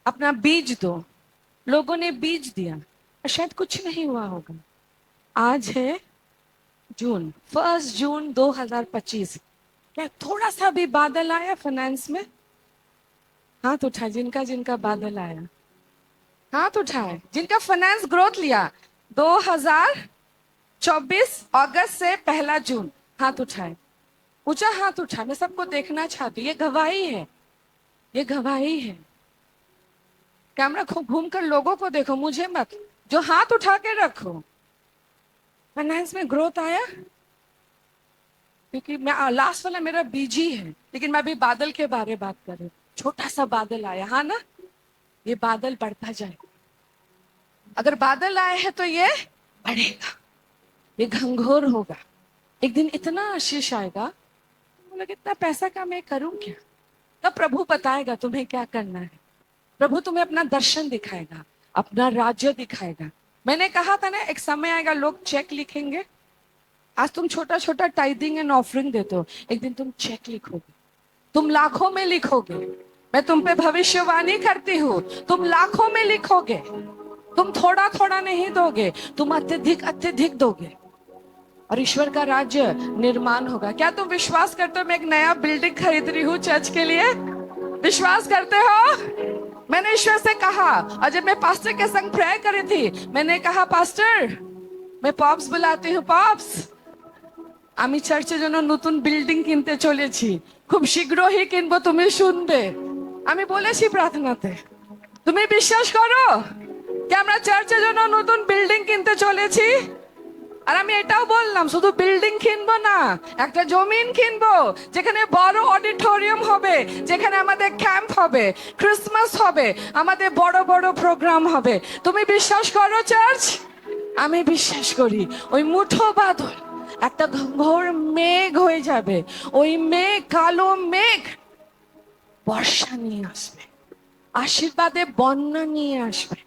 अपना बीज दो। लोगों ने बीज दिया और शायद कुछ नहीं हुआ होगा। आज है जून, 1 जून 2025। क्या थोड़ा सा भी बादल आया फाइनेंस में? हाथ उठाए जिनका जिनका बादल आया, हाथ उठाए जिनका फाइनेंस ग्रोथ लिया 2024 अगस्त से 1 जून। हाथ उठाए, ऊंचा हाथ उठा, मैं सबको देखना चाहती हूँ। ये गवाही है, ये गवाही है। कैमरा घूम कर लोगों को देखो, मुझे मत। जो हाथ उठा के रखो, फाइनेंस में ग्रोथ आया। क्योंकि मैं लास्ट वाला मेरा बीजी है, लेकिन मैं अभी बादल के बारे बात कर रही हूँ। छोटा सा बादल आया, हाँ ना? ये बादल बढ़ता जाएगा। अगर बादल आए हैं तो ये बढ़ेगा, ये घंघोर होगा। एक दिन इतना आशीष आएगा, बोला इतना पैसा का मैं करूं क्या? तब प्रभु बताएगा तुम्हें क्या करना है। प्रभु तुम्हें अपना दर्शन दिखाएगा, अपना राज्य दिखाएगा। मैंने कहा था ना, एक समय आएगा लोग चेक लिखेंगे। आज तुम छोटा छोटा टाइदिंग एंड ऑफरिंग देते हो, एक दिन तुम चेक लिखोगे, तुम लाखों में लिखोगे। मैं तुम पे भविष्यवाणी करती हूँ, तुम लाखों में लिखोगे। तुम थोड़ा थोड़ा नहीं दोगे, तुम अत्यधिक अत्यधिक दोगे, और ईश्वर का राज्य निर्माण होगा। क्या तुम विश्वास करते हो मैं एक नया बिल्डिंग खरीद रही हूँ चर्च के लिए? विश्वास करते हो? मैंने ईश्वर से कहा, और जब मैं पास्टर के संग प्रेयर कर रही थी, मैंने कहा पास्टर, मैं पॉप्स बुलाती हूँ, पॉप्स আমি চার্চের জন্য নতুন বিল্ডিং কিনতে চলেছি, খুব শীঘ্রই কিনবো, তুমি শুনবে। আমি বলেছি প্রার্থনাতে, তুমি বিশ্বাস করো যে আমরা চার্চের জন্য নতুন বিল্ডিং কিনতে চলেছি? আর আমি এটাও বললাম, শুধু বিল্ডিং কিনবো না, একটা জমিন কিনবো যেখানে বড় অডিটোরিয়াম হবে, যেখানে আমাদের ক্যাম্প হবে, ক্রিসমাস হবে, আমাদের বড় বড় প্রোগ্রাম হবে। তুমি বিশ্বাস করো চার্চ? আমি বিশ্বাস করি। ওই মুঠো বাদল একটা ঘোর মেঘ হয়ে যাবে, ওই মেঘ, কালো মেঘ বর্ষা নিয়ে আসবে, আশীর্বাদে বন্যা নিয়ে আসবে,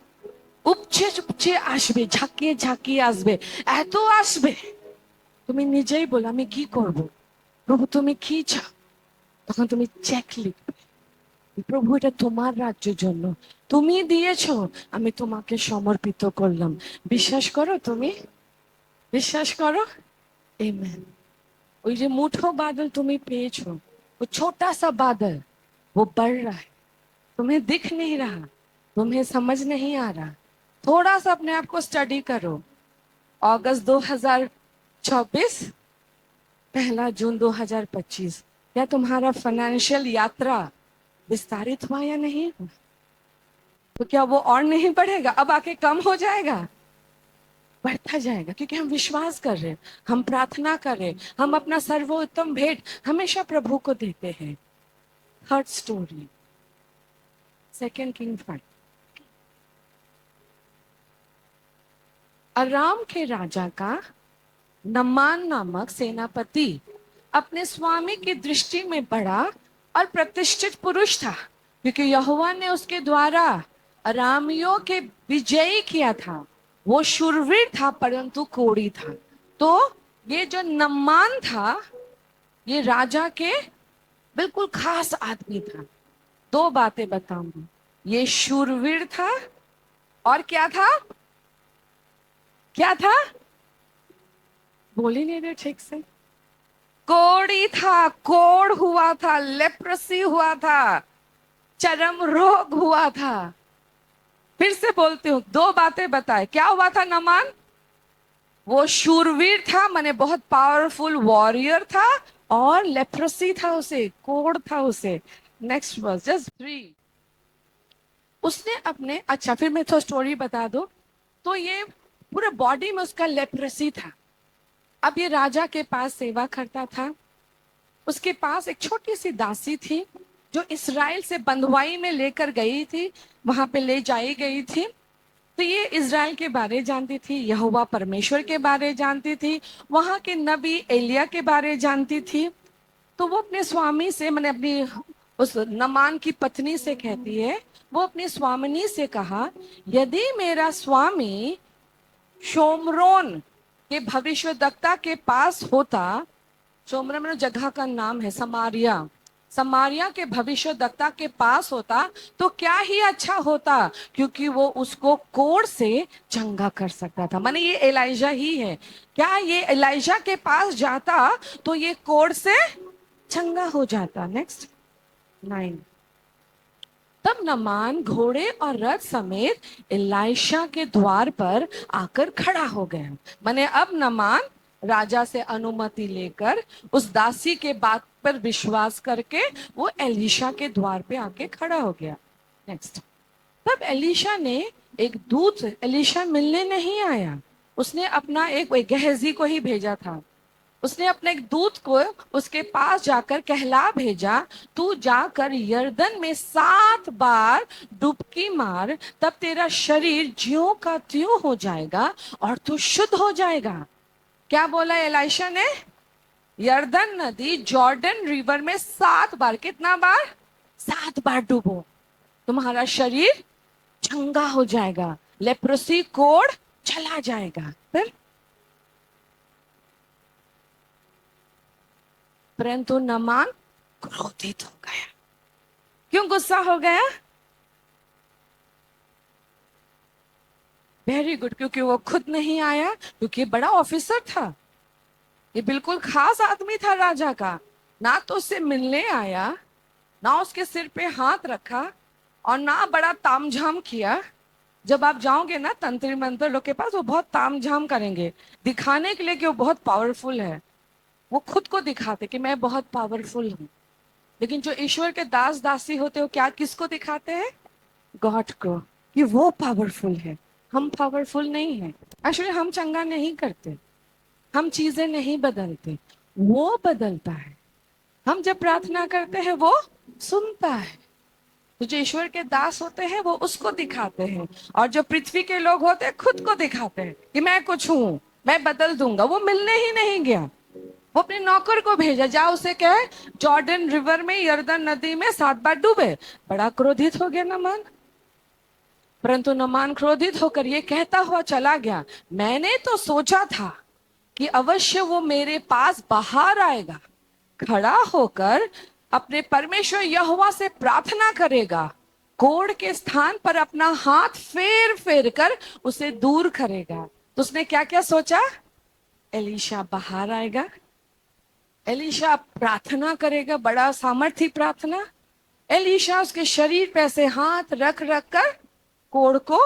উপচে উপচে আসবে, ঝাঁকিয়ে ঝাঁকিয়ে আসবে, এত আসবে তুমি নিজেই বলো আমি কি করব? প্রভু তুমি কি চাও? তখন তুমি চেক লিখবে, প্রভু এটা তোমার রাজ্যের জন্য, তুমি দিয়েছো, আমি তোমাকে সমর্পিত করলাম। বিশ্বাস করো? তুমি বিশ্বাস করো? आमेन। ওই যে মুঠো बादल तुम्हें पेयছো, वो छोटा सा बादल वो बढ़ रहा है, तुम्हें दिख नहीं रहा, तुम्हें समझ नहीं आ रहा। थोड़ा सा अपने आप को स्टडी करो। अगस्त 2024, 1 जून 2025, क्या तुम्हारा फाइनेंशियल यात्रा विस्तारित हुआ या नहीं हुआ? तो क्या वो और नहीं बढ़ेगा, अब आके कम हो जाएगा? बढ़ता जाएगा, क्योंकि हम विश्वास कर रहे हैं, हम प्रार्थना कर रहे हैं, हम अपना सर्वोत्तम भेंट हमेशा प्रभु को देते हैं। Third story, second king 5। अराम के राजा का नमान नामक सेनापति अपने स्वामी की दृष्टि में बड़ा और प्रतिष्ठित पुरुष था, क्योंकि यहोवा ने उसके द्वारा अरामियों के विजयी किया था। वो शूरवीर था परंतु कोढ़ी था। तो ये जो नमान था, ये राजा के बिल्कुल खास आदमी था। दो बातें बताऊंगी, ये शूरवीर था और क्या था, क्या था, बोल ही नहीं रहे ठीक से। कोढ़ी था, कोढ़ हुआ था, लेप्रेसी हुआ था, चर्म रोग हुआ था। फिर से बोलती हूँ, दो बातें बताए। क्या हुआ था नमान? वो शूरवीर था, माने बहुत पावरफुल वॉरियर था, और लेप्रेसी था उसे, कोढ़ था उसे। Next verse, just 3। उसने अपने, अच्छा फिर मैं तो स्टोरी बता दो। तो ये पूरे बॉडी में उसका लेप्रेसी था। अब ये राजा के पास सेवा करता था। उसके पास एक छोटी सी दासी थी जो इस्राएल से बंधुआई में लेकर गई थी, वहां पे ले जाई गई थी। तो ये इज़राइल के बारे जानती थी, यहोवा परमेश्वर के बारे जानती थी, वहां के नबी एलिया के बारे जानती थी। तो वो अपने स्वामी से, मैंने अपनी उस नमान की पत्नी से कहती है, वो अपनी स्वामिनी से कहा, यदि मेरा स्वामी शोमरोन के भविष्यद्वक्ता के पास होता, शोमरोन में जगह का नाम है समारिया, समारिया के भविष्यद्वक्ता के पास होता तो क्या ही अच्छा होता, क्योंकि वो उसको कोढ़ से चंगा कर सकता था। माने ये एलाइजा ही है। क्या ये एलाइजा के पास जाता तो ये कोढ़ से चंगा हो जाता। नेक्स्ट 9। तब नमान घोड़े और रथ समेत एलाइशा के द्वार पर आकर खड़ा हो गया। माने अब नमान राजा से अनुमति लेकर उस दासी के बात पर विश्वास करके वो एलीशा के द्वार पे आके खड़ा हो गया। नेक्स्ट। तब एलीशा ने एक दूत एलीशा मिलने नहीं आया, उसने अपना एक गहजी को ही भेजा था। उसने अपने एक दूत को उसके पास जाकर कहला भेजा, तू जाकर यर्दन में 7 बार डुबकी मार, तब तेरा शरीर ज्यों का त्यों हो जाएगा और तू शुद्ध हो जाएगा। क्या बोला एलाइशा ने? यर्दन नदी जॉर्डन रिवर में 7 बार, कितना बार? 7 बार डूबो, तुम्हारा शरीर चंगा हो जाएगा, लेप्रोसी कोढ़ चला जाएगा। फिर परंतु नमान क्रोधित हो गया। क्यों गुस्सा हो गया? वेरी गुड, क्योंकि वो खुद नहीं आया, क्योंकि बड़ा ऑफिसर था, ये बिल्कुल खास आदमी था राजा का। ना तो उससे मिलने आया, ना उसके सिर पे हाथ रखा, और ना बड़ा तामझाम किया। जब आप जाओगे ना तंत्र मंत्र लोग के पास, वो बहुत तामझाम करेंगे दिखाने के लिए कि वो बहुत पावरफुल है। वो खुद को दिखाते कि मैं बहुत पावरफुल हूँ। लेकिन जो ईश्वर के दास दासी होते हो, क्या किसको दिखाते हैं? गॉड को, कि वो पावरफुल है। हम पावरफुल नहीं है। एक्चुअली हम चंगा नहीं करते, हम चीजें नहीं बदलते, वो बदलता है। हम जब प्रार्थना करते हैं वो सुनता है। तो जो ईश्वर के दास होते हैं वो उसको दिखाते हैं, और जो पृथ्वी के लोग होते हैं खुद को दिखाते हैं कि मैं कुछ हूं, मैं बदल दूंगा। वो मिलने ही नहीं गया, वो अपने नौकर को भेजा, जा उसे कहे जॉर्डन रिवर में, यर्दन नदी में 7 बार डूबे। बड़ा क्रोधित हो गया नमान। परंतु नमान क्रोधित होकर ये कहता हुआ चला गया, मैंने तो सोचा था कि अवश्य वो मेरे पास बाहर आएगा, खड़ा होकर अपने परमेश्वर यहोवा से प्रार्थना करेगा, कोढ़ के स्थान पर अपना हाथ फेर फेर कर उसे दूर करेगा। तो उसने क्या क्या सोचा? एलीशा बाहर आएगा, एलीशा प्रार्थना करेगा, बड़ा सामर्थी प्रार्थना। एलीशा उसके शरीर पे ऐसे हाथ रख रख कर कोढ़ को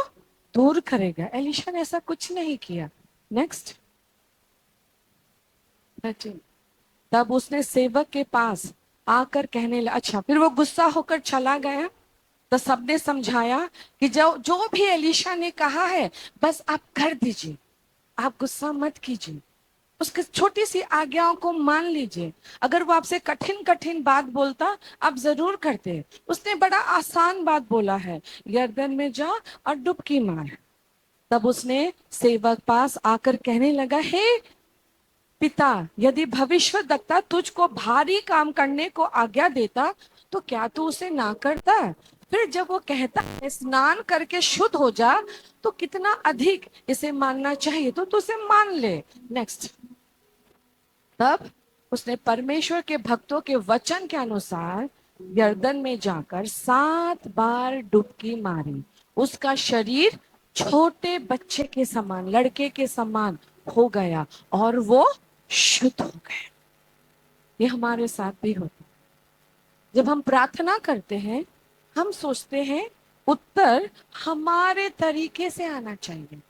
दूर करेगा। एलीशा ने ऐसा कुछ नहीं किया। नेक्स्ट 13। तब उसने सेवक के पास आकर कहने लगा, अच्छा फिर वो गुस्सा होकर चला गया। तो सबने समझाया कि जो जो भी एलीशा ने कहा है बस आप कर दीजिए, आप गुस्सा मत कीजिए, उसकी छोटी सी आज्ञाओं को मान लीजिए। अगर वो आपसे कठिन कठिन बात बोलता, आप जरूर करते। उसने बड़ा आसान बात बोला है, यरदन में जा और डुबकी मार। तब उसने सेवक पास आकर कहने लगा, हे पिता, यदि भविष्यद्वक्ता तुझको भारी काम करने को आज्ञा देता तो क्या तू उसे ना करता? फिर जब वो कहता है स्नान करके शुद्ध हो जा, तो कितना अधिक इसे मानना चाहिए, तो तू उसे मान ले। नेक्स्ट। तब उसने परमेश्वर के भक्तों के वचन के अनुसार यरदन में जाकर 7 बार डुबकी मारी। उसका शरीर छोटे बच्चे के समान, लड़के के समान हो गया और वो शुद्ध हो गए। ये हमारे साथ भी होता है। जब हम प्रार्थना करते हैं, हम सोचते हैं उत्तर हमारे तरीके से आना चाहिए।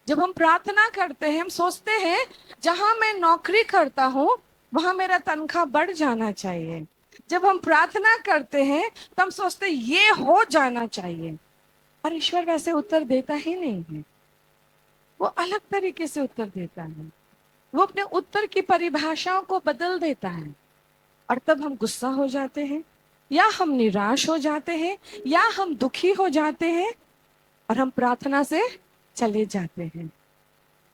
जब हम प्रार्थना करते हैं, हम सोचते हैं जहां मैं नौकरी करता हूं वहां मेरा तनख्वाह बढ़ जाना चाहिए। जब हम प्रार्थना करते हैं तो हम सोचते हैं ये हो जाना चाहिए। और ईश्वर वैसे उत्तर देता ही नहीं है, वो अलग तरीके से उत्तर देता है। वो अपने उत्तर की परिभाषाओं को बदल देता है। और तब हम गुस्सा हो जाते हैं, या हम निराश हो जाते हैं, या हम दुखी हो जाते हैं और हम प्रार्थना से चले जाते हैं।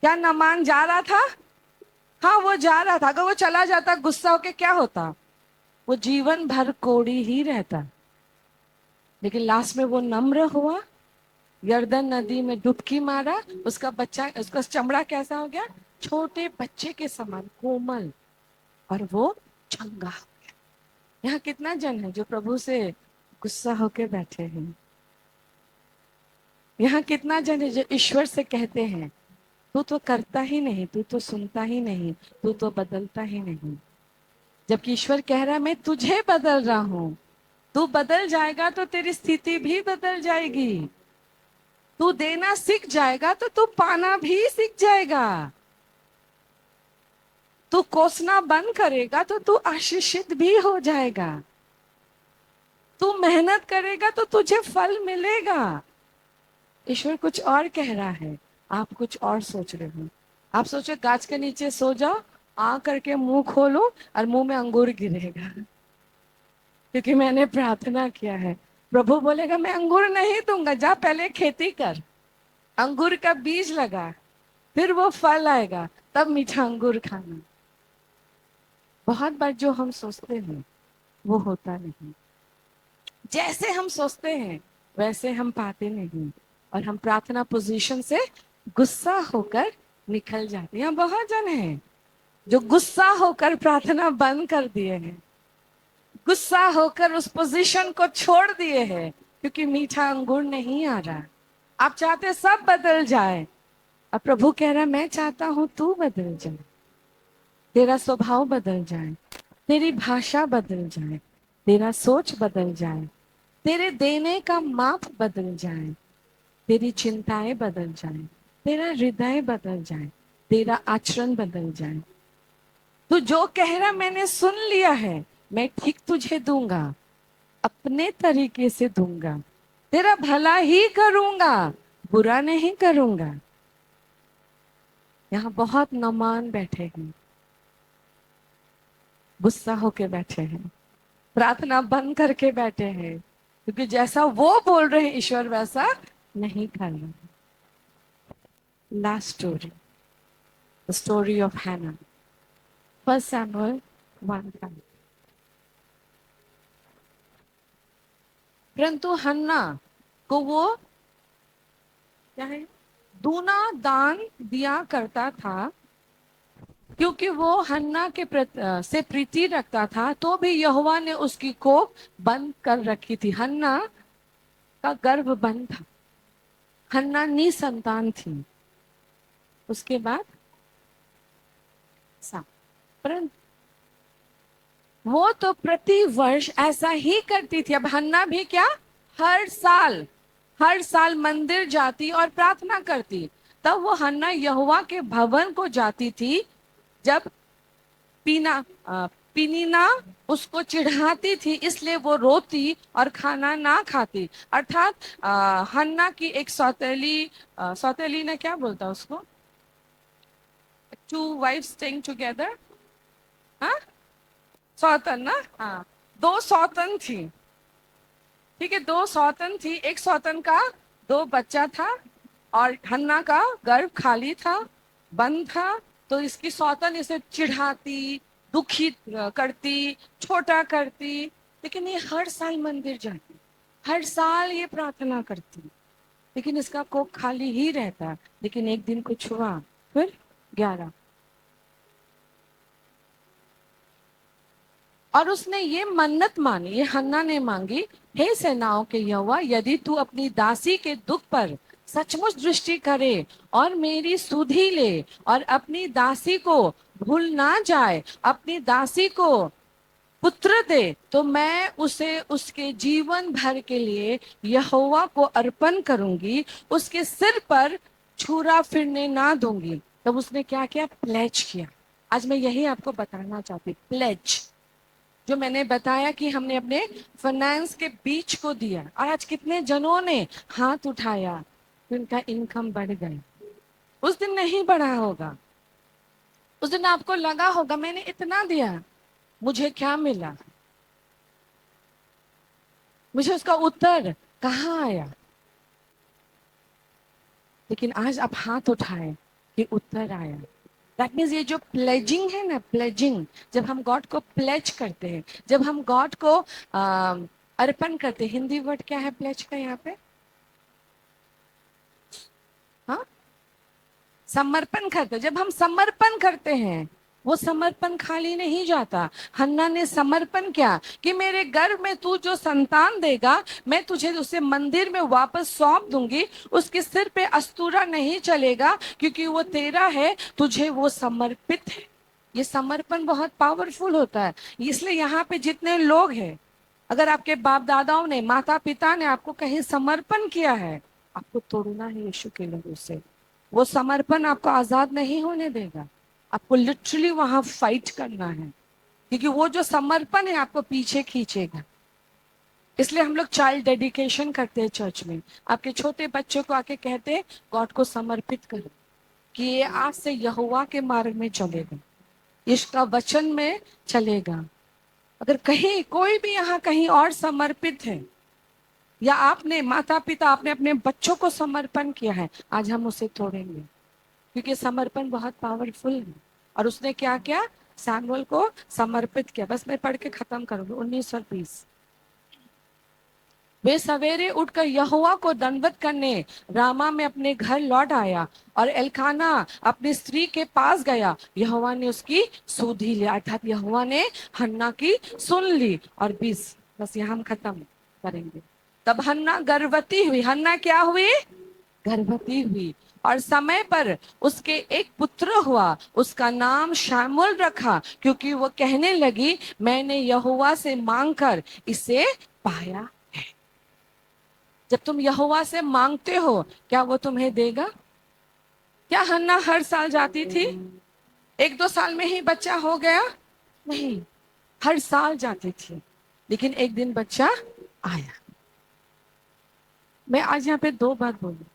क्या नामान जा रहा था? हाँ, वो जा रहा था। अगर वो चला जाता गुस्सा होके, क्या होता? वो जीवन भर कोड़ी ही रहता। लेकिन लास्ट में वो नम्र हुआ, यरदन नदी में डुबकी मारा, उसका बच्चा, उसका चमड़ा कैसा हो गया? छोटे बच्चे के समान कोमल, और वो चंगा हो गया। यहाँ कितना जन है जो प्रभु से गुस्सा होके बैठे हैं? यहाँ कितना जन है जो ईश्वर से कहते हैं तू तो करता ही नहीं, तू तो सुनता ही नहीं, तू तो बदलता ही नहीं। जबकि ईश्वर कह रहा है मैं तुझे बदल रहा हूं, तू बदल जाएगा तो तेरी स्थिति भी बदल जाएगी। तू देना सीख जाएगा तो तू पाना भी सीख जाएगा। तू कोसना बंद करेगा तो तू आशीषित भी हो जाएगा। तू मेहनत करेगा तो तुझे फल मिलेगा। ईश्वर कुछ और कह रहा है, आप कुछ और सोच रहे हो। आप सोचो गाछ के नीचे सो जाओ, आ करके मुंह खोलो और मुंह में अंगूर गिरेगा, क्योंकि मैंने प्रार्थना किया है। प्रभु बोलेगा मैं अंगूर नहीं दूंगा, जा पहले खेती कर, अंगूर का बीज लगा, फिर वो फल आएगा, तब मीठा अंगूर खाना। बहुत बार जो हम सोचते हैं वो होता नहीं, जैसे हम सोचते हैं वैसे हम पाते नहीं, और हम प्रार्थना पोजीशन से गुस्सा होकर निकल जाते हैं। यहाँ बहुत जन हैं जो गुस्सा होकर प्रार्थना बंद कर दिए हैं, गुस्सा होकर उस पोजीशन को छोड़ दिए हैं, क्योंकि मीठा अंगूर नहीं आ रहा। आप चाहते सब बदल जाए, और प्रभु कह रहा मैं चाहता हूं तू बदल जाए, तेरा स्वभाव बदल जाए, तेरी भाषा बदल जाए, तेरा सोच बदल जाए, तेरे देने का माप बदल जाए, तेरी चिंताएं बदल जाए, तेरा हृदय बदल जाए, तेरा आचरण बदल जाए। तू जो कह रहा मैंने सुन लिया है, मैं ठीक तुझे दूंगा, अपने तरीके से दूंगा, तेरा भला ही करूंगा, बुरा नहीं करूंगा। यहाँ बहुत नौमान बैठे हैं, गुस्सा होके बैठे हैं, प्रार्थना बंद करके बैठे हैं, क्योंकि जैसा वो बोल रहे हैं ईश्वर वैसा नहीं कर रहा। Last story, the story of हैना, 1 Samuel 1:5। परंतु हन्ना को वो क्या है, दूना दान दिया करता था, क्योंकि वो हन्ना के से प्रीति रखता था। तो भी यहोवा ने उसकी कोख बंद कर रखी थी। हन्ना का गर्भ बंद था, हन्ना निसंतान थी। उसके बाद परंतु वो तो प्रति वर्ष ऐसा ही करती थी। अब हन्ना भी क्या, हर साल मंदिर जाती और प्रार्थना करती। तब वो हन्ना यहोवा के भवन को जाती थी, जब पीनीना उसको चिढ़ाती थी, इसलिए वो रोती और खाना ना खाती। अर्थात हन्ना की एक सौतेली ने क्या बोलता उसको, 2 wives staying together? हाँ, सौतन ना, हाँ, 2 सौतन थी, ठीक है, 2 सौतन थी। एक सौतन का 2 बच्चा था और हन्ना का गर्भ खाली था, बंद था। तो इसकी सौतन इसे चिढ़ाती, दुखी करती, छोटा करती, लेकिन ये हर साल मंदिर जाती, हर साल ये प्रार्थना करती, लेकिन इसका कोख खाली ही रहता। लेकिन एक दिन कुछ हुआ, फिर 11, और उसने ये मन्नत मानी, ये हन्ना ने मांगी, हे सेनाओं के यहोवा, यदि तू अपनी दासी के दुख पर सचमुच दृष्टि करे और मेरी सुधि ले और अपनी दासी को भूल ना जाए, अपनी दासी को पुत्र दे, तो मैं उसे उसके जीवन भर के लिए यहोवा को अर्पण करूंगी, उसके सिर पर छुरा फिरने ना दूंगी। तब उसने क्या किया? प्लेज किया। आज मैं यही आपको बताना चाहती, प्लेज, जो मैंने बताया कि हमने अपने फाइनेंस के बीच को दिया, और आज कितने जनों ने हाथ उठाया तो उनका इनकम बढ़ गया। उस दिन नहीं बढ़ा होगा, उस दिन आपको लगा होगा मैंने इतना दिया, मुझे क्या मिला, मुझे उसका उत्तर कहाँ आया। लेकिन आज आप हाथ उठाए कि उत्तर आया। दैट मीन्स ये जो प्लेजिंग है ना, प्लेजिंग, जब हम गॉड को प्लेज करते हैं, जब हम गॉड को अर्पण करते हैं, हिंदी वर्ड क्या है प्लेज का यहाँ पे? हाँ, समर्पण करते। जब हम समर्पण करते हैं, वो समर्पण खाली नहीं जाता। हन्ना ने समर्पण किया कि मेरे गर्भ में तू जो संतान देगा, मैं तुझे उसे मंदिर में वापस सौंप दूंगी, उसके सिर पे अस्तूरा नहीं चलेगा, क्योंकि वो तेरा है, तुझे वो समर्पित है। ये समर्पण बहुत पावरफुल होता है। इसलिए यहाँ पे जितने लोग हैं, अगर आपके बाप दादाओं ने, माता पिता ने आपको कहीं समर्पण किया है, आपको तोड़ना है यीशु के लोगों से। वो समर्पण आपको आजाद नहीं होने देगा, आपको लिटरली वहां फाइट करना है, क्योंकि वो जो समर्पण है आपको पीछे खींचेगा। इसलिए हम लोग चाइल्ड डेडिकेशन करते हैं चर्च में। आपके छोटे बच्चों को आके कहते हैं गॉड को समर्पित करो, कि ये आज से यहोवा के मार्ग में चलेगा, इसका वचन में चलेगा। अगर कहीं कोई भी यहाँ कहीं और समर्पित है, या आपने माता पिता आपने अपने बच्चों को समर्पण किया है, आज हम उसे तोड़ेंगे, क्योंकि समर्पण बहुत पावरफुल है। और उसने क्या किया? सैमुअल को समर्पित किया। बस मैं पढ़ के खत्म करूंगी 19 और 20। वे सवेरे उठकर यहोवा को दंडवत करने रामा में अपने घर लौट आया, और एलकाना अपनी स्त्री के पास गया। यहोवा ने उसकी सुधि ली, अर्थात यहोवा ने हन्ना की सुन ली। और 20, बस यहाँ हम खत्म करेंगे। तब हन्ना गर्भवती हुई। हन्ना क्या हुई? गर्भवती हुई, और समय पर उसके एक पुत्र हुआ। उसका नाम शमूएल रखा, क्योंकि वो कहने लगी, मैंने यहोवा से मांगकर इसे पाया है। जब तुम यहोवा से मांगते हो, क्या वो तुम्हें देगा? क्या हन्ना हर साल जाती थी? 1-2 साल में ही बच्चा हो गया? नहीं, हर साल जाती थी, लेकिन एक दिन बच्चा आया। मैं आज यहाँ पे 2 बात बोलूंगी।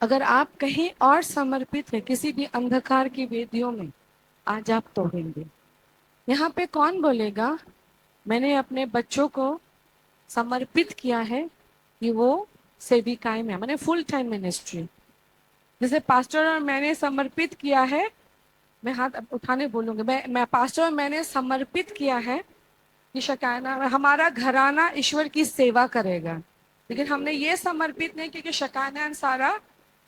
अगर आप कहीं और समर्पित है, किसी भी अंधकार की वेदियों में, आज आप तोड़ेंगे। यहाँ पे कौन बोलेगा मैंने अपने बच्चों को समर्पित किया है कि वो सेविकाएं में, मैंने फुल टाइम मिनिस्ट्री, जैसे पास्टर और मैंने समर्पित किया है। मैं हाथ उठाने बोलूंगी, मैं पास्टर और मैंने समर्पित किया है कि शकाना हमारा घराना ईश्वर की सेवा करेगा। लेकिन हमने ये समर्पित नहीं क्योंकि शकाना सारा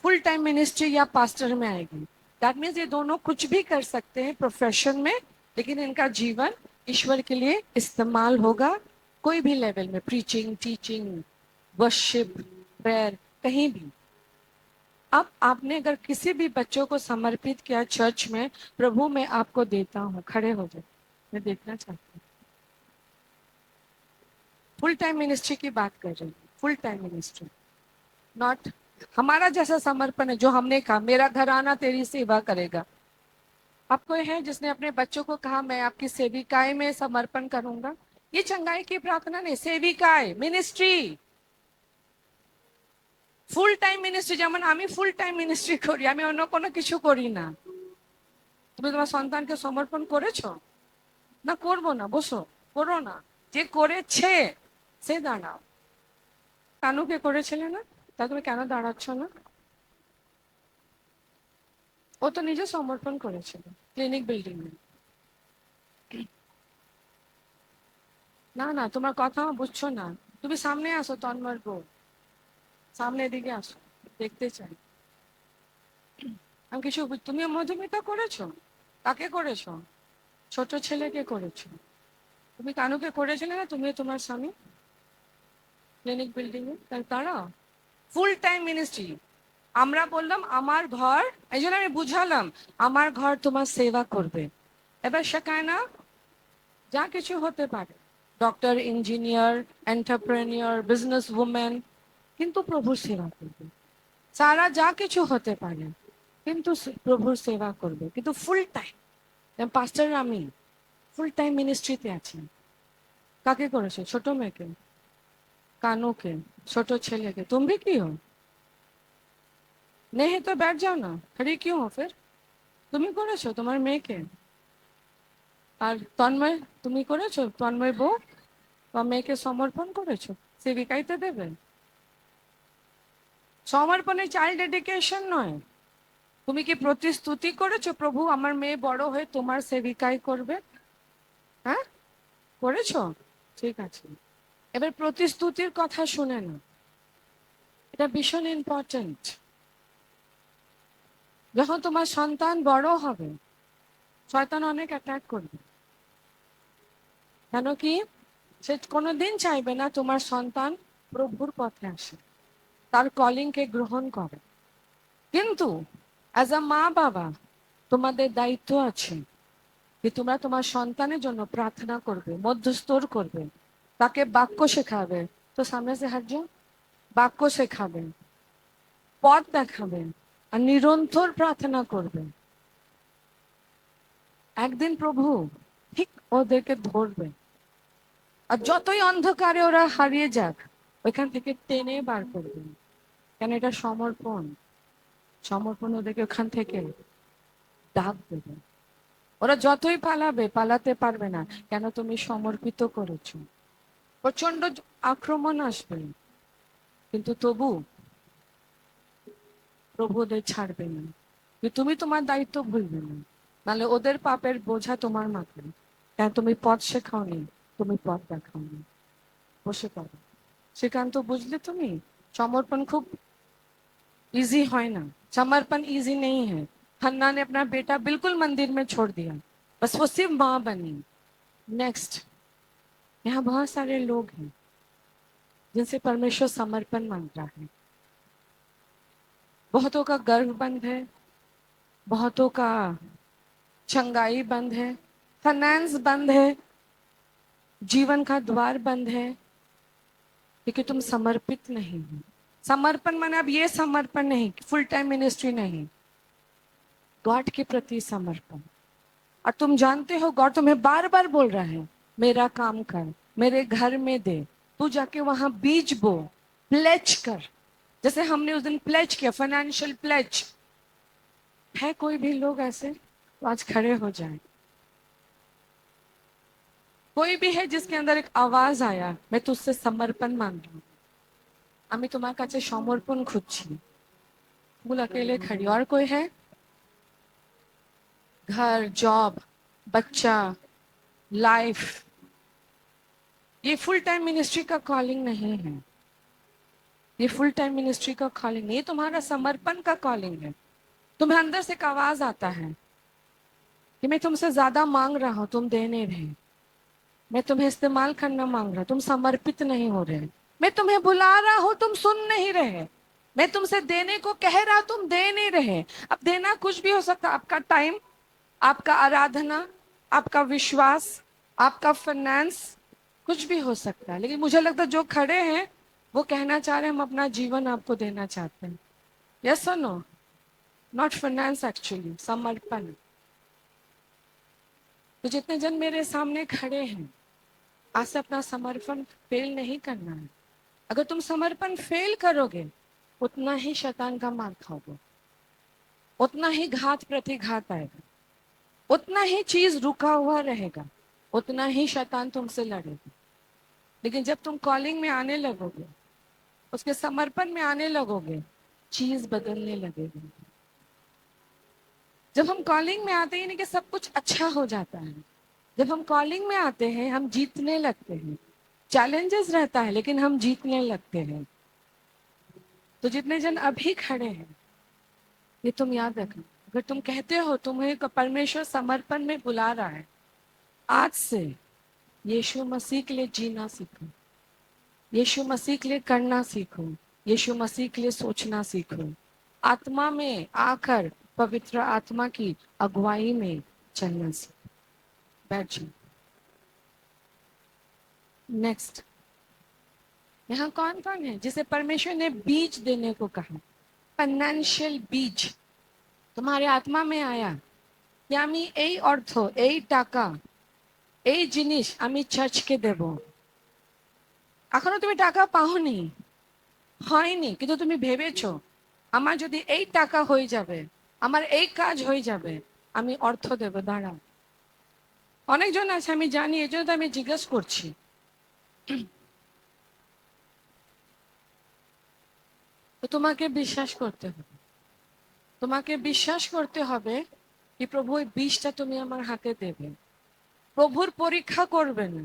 फुल टाइम मिनिस्ट्री या पास्टर में आएगी। दैट मीन्स ये दोनों कुछ भी कर सकते हैं प्रोफेशन में, लेकिन इनका जीवन ईश्वर के लिए इस्तेमाल होगा, कोई भी लेवल में, प्रीचिंग, टीचिंग, वर्शिप, प्रेयर, कहीं भी। अब आपने अगर किसी भी बच्चों को समर्पित किया चर्च में, प्रभु मैं आपको देता हूँ, खड़े हो जाए, मैं देखना चाहती हूँ। फुल टाइम मिनिस्ट्री की बात कर रही हूँ, फुल टाइम मिनिस्ट्री, नॉट हमारा जैसा समर्पण है जो हमने कहा मेरा घराना तेरी सेवा करेगा। आपको है जिसने अपने बच्चों को कहा मैं आपकी सेविकाएं में समर्पण करूंगा? ये चंगाई की प्रार्थना नहीं, सेविकाएं, मिनिस्ट्री। ফুল টাইম মিনিস্ট্রি, যেমন আমি ফুল টাইম মিনিস্ট্রি করি, আমি অন্য কোনো কিছু করি না। তুমি তোমার সন্তানকে সমর্পণ করেছো? না করবো না, বসো, করো না। যে করেছে সে দাঁড়াও। কানুকে করেছিলে না, তা তুমি কেন দাঁড়াচ্ছ না? ও তো নিজে সমর্পণ করেছিল ক্লিনিক বিল্ডিং এ। না না, তোমার কথা আমার বুঝছো না। তুমি সামনে আসো, তন্ময়ের বউ, সামনে এদিকে আসো, দেখতে চাই। আমি কিছু তুমি মধুমিতা করেছো? কাকে করেছো? ছোট ছেলেকে করেছো? তুমি কানুকে করেছিলে না, তুমি তোমার স্বামী ক্লিনিক বিল্ডিং এ? তাহলে দাঁড়াও। Full time ministry. আমরা বললাম আমার ঘর, এই জন্য আমি বুঝালাম আমার ঘর তোমার সেবা করবে। এবার শেখায় না, যা কিছু হতে পারে, doctor, engineer, entrepreneur, business women, কিন্তু প্রভুর সেবা করবে। সারা যা কিছু হতে পারে, কিন্তু প্রভুর সেবা করবে, কিন্তু ফুল টাইম। পাস্টার আমি ফুল টাইম মিনিস্ট্রিতে আছি। কাকে করেছো? ছোট মেয়েকে, कानों के, छोटो छेले के। तुम भी की हो? नहीं है तो बैठ जाओ ना, खड़ी क्यों हो फिर? তুমি করেছো তোমার মেয়েকে? আর তন্ময়, তুমি করেছো তন্ময় বউ বা মেয়েকে সমর্পণ করেছো? সেবিকাইতে দেবে? সমর্পণে চাইল্ড ডেডিকেশন নয়। তুমি কি প্রতিস্তুতি করেছো প্রভু আমার মেয়ে বড় হয়ে তোমার সেবিকাই করবে? হ্যাঁ, করেছো? ঠিক আছে। এবার প্রতিস্তুতির কথা শুনে না, এটা ভীষণ ইম্পর্টেন্ট। যখন তোমার সন্তান বড় হবে, শয়তান অনেক অ্যাটাক করবে। কেন কি? সে কোনোদিন চাইবে না তোমার সন্তান প্রভুর পথে আসে, তার কলিংকে গ্রহণ করে। কিন্তু অ্যাজ আ মা বাবা তোমাদের দায়িত্ব আছে যে তোমরা তোমার সন্তানের জন্য প্রার্থনা করবে, মধ্যস্থর করবে, তাকে বাক্য শেখাবে। তো সামনে সে হাঁটছো, বাক্য শেখাবেন, পথ দেখাবেন, আর নিরন্তর প্রার্থনা করবেন। একদিন প্রভু ঠিক ওদেরকে ধরবে, আর যতই অন্ধকারে ওরা হারিয়ে যাক, ওইখান থেকে টেনে বার করবেন। কেন? এটা সমর্পণ। সমর্পণ ওদেরকে ওখান থেকে ডাক দেবে। ওরা যতই পালাবে, পালাতে পারবে না। কেন? তুমি সমর্পিত করেছো। প্রচন্ড আক্রমণ আসবে, কিন্তু তবু প্রভু ওদের ছাড়বে না। তুমি তোমার দায়িত্ব ভুলবে না, নাহলে ওদের পাপের বোঝা তোমার মাথায়। কেন? তুমি পথ শেখাওনি, তুমি পথ দেখাওনি। বসে পড়ো। শ্রীকান্ত, বুঝলে তুমি? समर्पण खूब इजी है ना, समर्पण इजी नहीं है। हन्ना ने अपना बेटा बिल्कुल मंदिर में छोड़ दिया, बस वो सिर्फ माँ बनी। नेक्स्ट, यहाँ बहुत सारे लोग हैं जिनसे परमेश्वर समर्पण मांग रहा है। बहुतों का गर्व बंद है, बहुतों का चंगाई बंद है, फाइनेंस बंद है, जीवन का द्वार बंद है, क्योंकि तुम समर्पित नहीं हो। समर्पण माने अब ये समर्पण नहीं, फुल टाइम मिनिस्ट्री नहीं, गॉड के प्रति समर्पण। और तुम जानते हो गॉड तुम्हें बार बार बोल रहा है, मेरा काम कर, मेरे घर में दे, तू जाके वहां बीज बो, प्लेज कर। जैसे हमने उस दिन प्लेज किया, फाइनेंशियल प्लेज। है कोई भी लोग ऐसे? तो आज खड़े हो जाए। कोई भी है जिसके अंदर एक आवाज आया, मैं तुझसे समर्पण मांग रहा हूँ, আমি তোমার কাছে সমর্পণ খুঁজছি। बोल अकेले खड़ी। और कोई है? घर, जॉब, बच्चा, लाइफ, ये फुल टाइम मिनिस्ट्री का कॉलिंग नहीं है। ये फुल टाइम मिनिस्ट्री का कॉलिंग नहीं, ये तुम्हारा समर्पण का कॉलिंग है। तुम्हें अंदर से एक आवाज आता है कि मैं तुमसे ज्यादा मांग रहा हूं, तुम दे नहीं रहे। मैं तुम्हें इस्तेमाल करना मांग रहा, तुम समर्पित नहीं हो रहे। मैं तुम्हें बुला रहा हूं, तुम सुन नहीं रहे। मैं तुमसे देने को कह रहा, तुम दे नहीं रहे। अब देना कुछ भी हो सकता, आपका टाइम, आपका आराधना, आपका विश्वास, आपका फाइनेंस, कुछ भी हो सकता है। लेकिन मुझे लगता है जो खड़े हैं वो कहना चाह रहे हैं, हम अपना जीवन आपको देना चाहते हैं। यस और नो? नॉट फाइनेंस, एक्चुअली समर्पण। तो जितने जन मेरे सामने खड़े हैं, आज से अपना समर्पण फेल नहीं करना है। अगर तुम समर्पण फेल करोगे, उतना ही शैतान का मार खाओगे, उतना ही घात प्रतिघात आएगा, उतना ही चीज रुका हुआ रहेगा, उतना ही शैतान तुमसे लड़ेगा। लेकिन जब तुम कॉलिंग में आने लगोगे, उसके समर्पण में आने लगोगे, चीज बदलने लगेगी। जब हम कॉलिंग में आते हैं नहीं कि सब कुछ अच्छा हो जाता है। जब हम कॉलिंग में आते हैं हम जीतने लगते हैं। चैलेंजेस रहता है लेकिन हम जीतने लगते हैं। तो जितने जन अभी खड़े हैं, ये तुम याद रखना, अगर तुम कहते हो तुम्हें परमेश्वर समर्पण में बुला रहा है, आज से यीशु मसीह के लिए जीना सीखो, यीशु मसीह के लिए करना सीखो, यीशु मसीह के लिए सोचना सीखो, आत्मा में आकर पवित्र आत्मा की अगुवाई में चलना सीखो। बैठ जाओ। नेक्स्ट, यहाँ कौन कौन है जिसे परमेश्वर ने बीज देने को कहा? फाइनेंशियल बीज तुम्हारे आत्मा में आया कि আমি এই অর্থ, এই টাকা, এই জিনিস আমি চার্চকে দেব। এখনো তুমি টাকা পাওনি, হয়নি, কিন্তু তুমি ভেবেছো আমার যদি এই টাকা হয়ে যাবে, আমার এই কাজ হয়ে যাবে, আমি অর্থ দেব। দাঁড়াও, অনেকজন আছে আমি জানি, এই জন্য তো আমি জিজ্ঞেস করছি। তো তোমাকে বিশ্বাস করতে হবে, তোমাকে বিশ্বাস করতে হবে कि प्रभु এই বীজটা তুমি আমার হাতে দেবে। प्रभुर परीक्षा করবে না,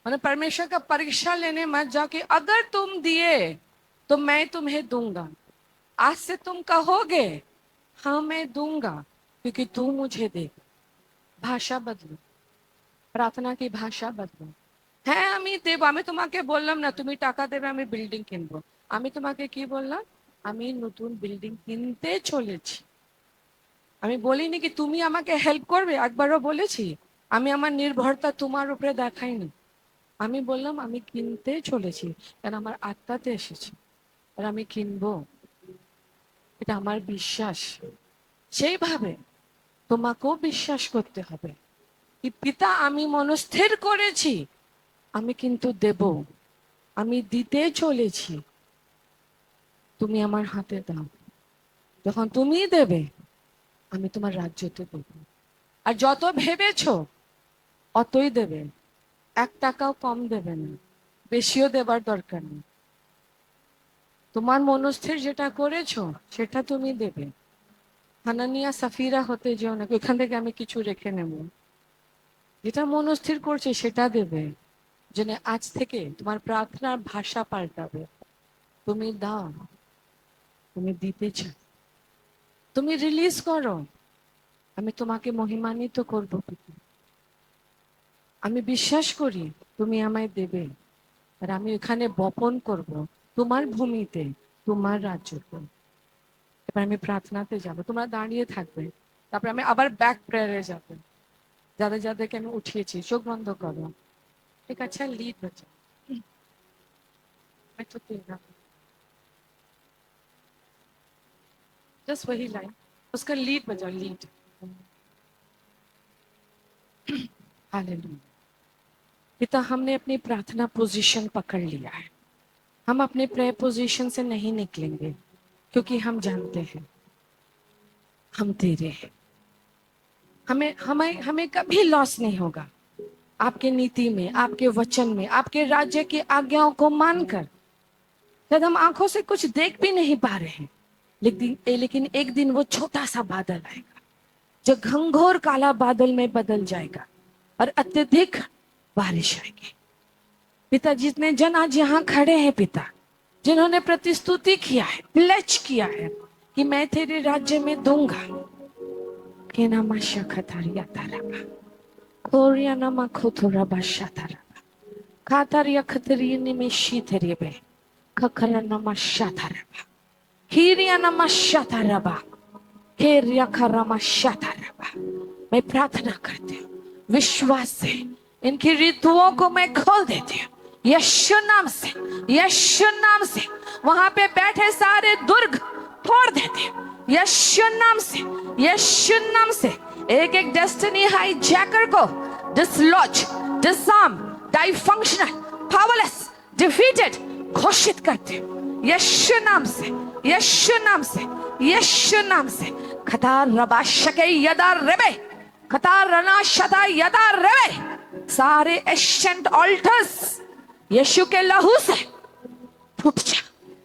মানে परमेश्वर का परीक्षा लेने मत जाओ कि अगर तुम दिए तो मैं तुम्हें दूंगा। आज से तुम कहोगे हाँ मैं दूंगा क्योंकि तू मुझे दे। भाषा बदलो, प्रार्थना की भाषा बदलो। হ্যাঁ আমি দেব, আমি তোমাকে বললাম না তুমি টাকা দেবে আমি বিল্ডিং কিনবো। আমি তোমাকে কি বললাম? আমি নতুন বিল্ডিং কিনতে চলেছি। আমি বলিনি কি তুমি আমাকে হেল্প করবে, একবারও বলেছি? আমি আমার নির্ভরতা তোমার উপরে দেখাইনি। আমি বললাম আমি কিনতে চলেছি, কারণ আমার আত্মাতে এসেছে আর আমি কিনবো, এটা আমার বিশ্বাস। সেইভাবে তোমাকেও বিশ্বাস করতে হবে কি পিতা আমি মনস্থির করেছি, আমি কিন্তু দেব, আমি দিতে চলেছি, তুমি আমার হাতে দাও। যখন তুমি দেবে আমি তোমার রাজ্যতে দেব। আর যত ভেবেছো অতই দেবে, 1 টাকাও কম দেবে না, বেশিও দেবার দরকার নেই। তোমার মনস্থির যেটা করেছো সেটা তুমি দেবে। হানানিয়া সাফিরা হতে যেও না এখান থেকে আমি কিছু রেখে নেব। যেটা মনস্থির করছে সেটা দেবে। যেন আজ থেকে তোমার প্রার্থনার ভাষা পাল্টাবে। তুমি দাও, তুমি দিতে চাও, তুমি রিলিজ করো, আমি তোমাকে মহিমান্বিত করব। আমি বিশ্বাস করি তুমি আমায় দেবে, আর আমি এখানে বপন করব তোমার ভূমিতে, তোমার রাজ্যতে। এবার আমি প্রার্থনাতে যাব, তোমরা দাঁড়িয়ে থাকবে, তারপরে আমি আবার ব্যাক প্রেয়ারে যাব। যাদের যাদেরকে আমি উঠিয়েছি চোখ বন্ধ করো। ঠিক আছে, लीड बजाओ। मैं तो तेरा जस्ट वही लाइन, उसका लीड बजाओ, लीड। हालेलुया। पिता हमने अपनी प्रार्थना पोजीशन पकड़ लिया है, हम अपने प्रेयर पोजीशन से नहीं निकलेंगे क्योंकि हम जानते हैं हम तेरे हैं। हमें हमें हमें कभी लॉस नहीं होगा आपके नीति में, आपके वचन में, आपके राज्य की आज्ञाओं को मानकर। शायद हम आंखों से कुछ देख भी नहीं पा रहे हैं, लेकिन एक दिन वो छोटा सा बादल आएगा जो घंघोर काला बादल में बदल जाएगा और अत्यधिक बारिश आएगी। पिता जितने जन आज यहाँ खड़े हैं पिता, जिन्होंने प्रतिस्तुति किया है, प्लेज किया है कि मैं तेरे राज्य में दूंगा, के नाम शखतारिया ताराबा कोरिया नाम खुतुरा बशाताराबा खातारिया खतरियनी में शीतरियबे खखरा नाम शाताराबा हिरिया नाम शाताराबा हेरिया खरामा शाताराबा। मैं प्रार्थना करती हूँ विश्वास से इनकी ऋतुओं को मैं खोल देती हूँ यीशु नाम से, यीशु नाम से। वहां पे बैठे सारे दुर्ग फोड़ देते हैं यीशु नाम से, यीशु नाम से। एक एक डेस्टिनी हाईजैकर को डिसलॉज, डिसआर्म, डाइफंक्शनल, पावरलेस, डिफीटेड घोषित करते हैं यीशु नाम से, यीशु नाम से, यीशु नाम से। खतार रबा शके यदा रेबे, खतार रना शदा यदा रेबे। सारे एशियंट ऑल्टर्स यीशु के लहू से टूट जा,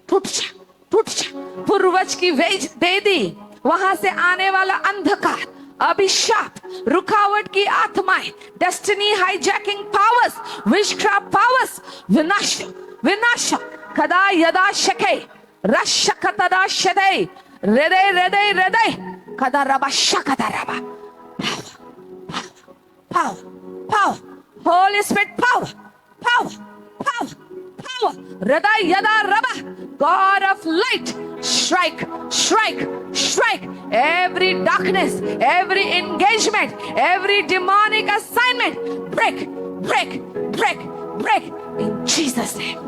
टूट जा, टूट जा। पूर्वज की वेदी, वहां से आने वाला अंधकार, अभिशाप, रुकावट की आत्माएं, destiny hijacking powers, witchcraft powers, विनाश, विनाश। कदा यदा शके रशकतदा शदे हृदय हृदय हृदय कदा रबा शकदा रबा। Power, power, Holy Spirit, power, power, power, power. Rada yada raba, God of light, strike, strike, strike every darkness, every engagement, every demonic assignment. Break, break, break, break in Jesus' name.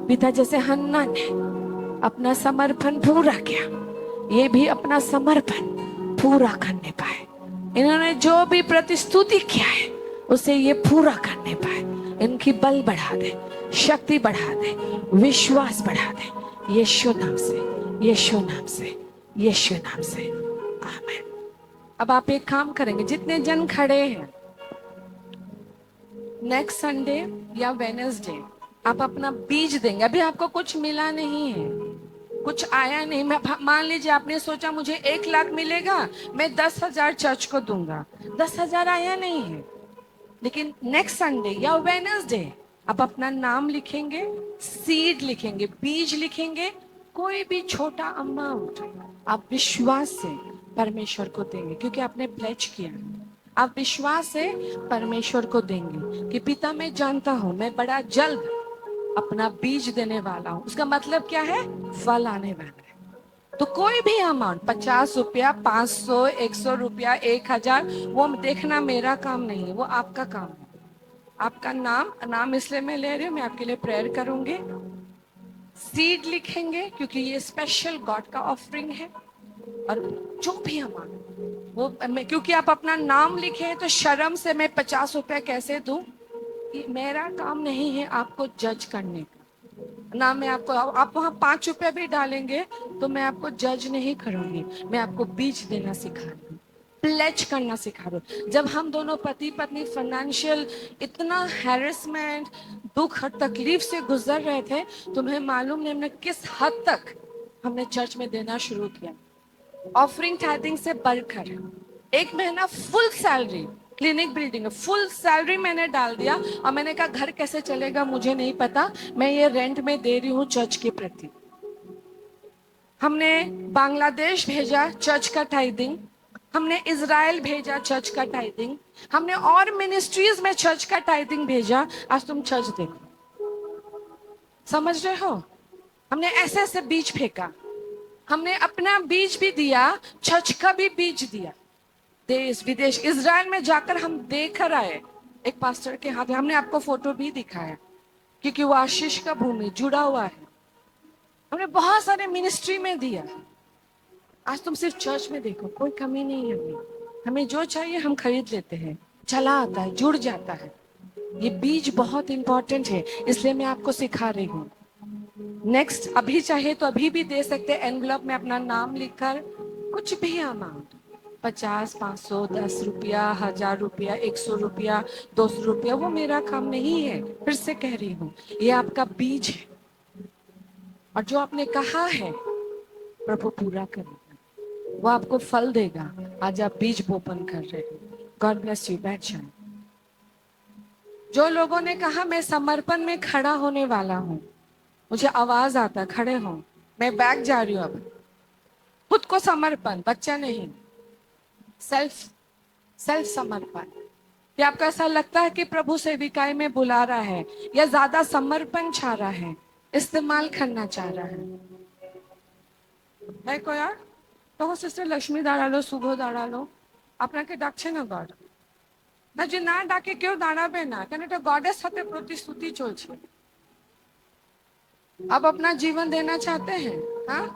पिता जैसे हन्ना ने अपना समर्पण पूरा किया, ये भी अपना समर्पण पूरा करने पाए। इन्होंने जो भी प्रतिस्तुति किया है उसे ये पूरा करने पाए। इनकी बल बढ़ा दे, शक्ति बढ़ा दे, विश्वास बढ़ा दे, यीशु नाम से, यीशु नाम से, यीशु नाम से, आमीन। अब आप एक काम करेंगे, जितने जन खड़े हैं, नेक्स्ट संडे या वेडनेसडे आप अपना बीज देंगे। अभी आपको कुछ मिला नहीं है, कुछ आया नहीं। मैं मान लीजिए आपने सोचा मुझे 1 लाख मिलेगा, मैं 10,000 चर्च को दूंगा। 10,000 आया नहीं है, लेकिन नेक्स्ट संडे या वेडनेसडे आप अपना नाम लिखेंगे, सीड लिखेंगे, बीज लिखेंगे, कोई भी छोटा अमाउंट आप विश्वास से परमेश्वर को देंगे, क्योंकि आपने प्लेज किया। आप विश्वास से परमेश्वर को देंगे कि पिता मैं जानता हूं मैं बड़ा जल्द अपना बीज देने वाला हूं। उसका मतलब क्या है? फल आने वाला है। तो कोई भी अमाउंट, 50 रुपया, 500, 100 रुपया, 1000, वो देखना मेरा काम नहीं है, वो आपका काम है। आपका नाम इसलिए मैं ले रही हूँ, मैं आपके लिए प्रेयर करूंगी। सीड लिखेंगे क्योंकि ये स्पेशल गॉड का ऑफरिंग है। और जो भी अमाउंट वो क्योंकि आप अपना नाम लिखे तो शर्म से मैं 50 रुपया कैसे दूं, मेरा काम नहीं है आपको जज करने का। ना मैं आपको, आप वहां 5 रुपया भी डालेंगे तो मैं आपको जज नहीं करूंगी, मैं आपको बीज देना सिखा रही हूँ, प्लेज करना सिखा रही हूँ। जब हम दोनों पति पत्नी फाइनेंशियल इतना हैरेसमेंट, दुख और तकलीफ से गुजर रहे थे, तुम्हें मालूम नहीं हमने किस हद तक हमने चर्च में देना शुरू किया। ऑफरिंग टाइथिंग से बढ़कर 1 महीना फुल सैलरी, क्लिनिक बिल्डिंग में फुल सैलरी मैंने डाल दिया। और मैंने कहा घर कैसे चलेगा मुझे नहीं पता, मैं ये रेंट में दे रही हूँ चर्च के प्रति। हमने बांग्लादेश भेजा चर्च का टाइथिंग, हमने इजराइल भेजा चर्च का टाइथिंग, हमने और मिनिस्ट्रीज में चर्च का टाइथिंग भेजा। आज तुम चर्च देखो, समझ रहे हो? हमने ऐसे ऐसे बीज फेंका, हमने अपना बीज भी दिया, चर्च का भी बीज दिया। देश विदेश इजराइल में जाकर हम देख कर आए, एक पास्टर के हाथ में, हमने आपको फोटो भी दिखाया क्योंकि वो आशीष का भूमि जुड़ा हुआ है। हमने बहुत सारे मिनिस्ट्री में दिया। आज तुम सिर्फ चर्च में देखो, कोई कमी नहीं है। हमें जो चाहिए हम खरीद लेते हैं, चला आता है, जुड़ जाता है। ये बीज बहुत इंपॉर्टेंट है, इसलिए मैं आपको सिखा रही हूँ। नेक्स्ट अभी चाहे तो अभी भी दे सकते हैं, एनवलप में अपना नाम लिखकर कुछ भी अमाउंट, 50, 500, 10 रुपया, 1000 रुपया, 100 रुपया, 200 रुपया, वो मेरा काम नहीं है। फिर से कह रही हूँ, ये आपका बीज है और जो आपने कहा है प्रभु पूरा करेगा, वो आपको फल देगा। आज आप बीज बोपन कर रहे हो। God bless you. बैठ जाए। जो लोगों ने कहा मैं समर्पण में खड़ा होने वाला हूँ, मुझे आवाज आता खड़े हो, मैं बैक जा रही हूँ। अब खुद को समर्पण, बच्चा नहीं, सेल्फ समर्पण। या आपको ऐसा लगता है कि प्रभु सेविकाएं में बुला रहा है या ज्यादा समर्पण चाह रहा है, इस्तेमाल करना चाह रहा है को यार तो सिस्टर लक्ष्मी दाड़ालो, शुभ दाड़ालो, আপনাকে ডাকছে না গড, না যে না ডাকে কেউ দাঁড়াবে না, কেন এটা গডের সাথে প্রতিশ্রুতি চলছে। आप अपना जीवन देना चाहते हैं, हाँ,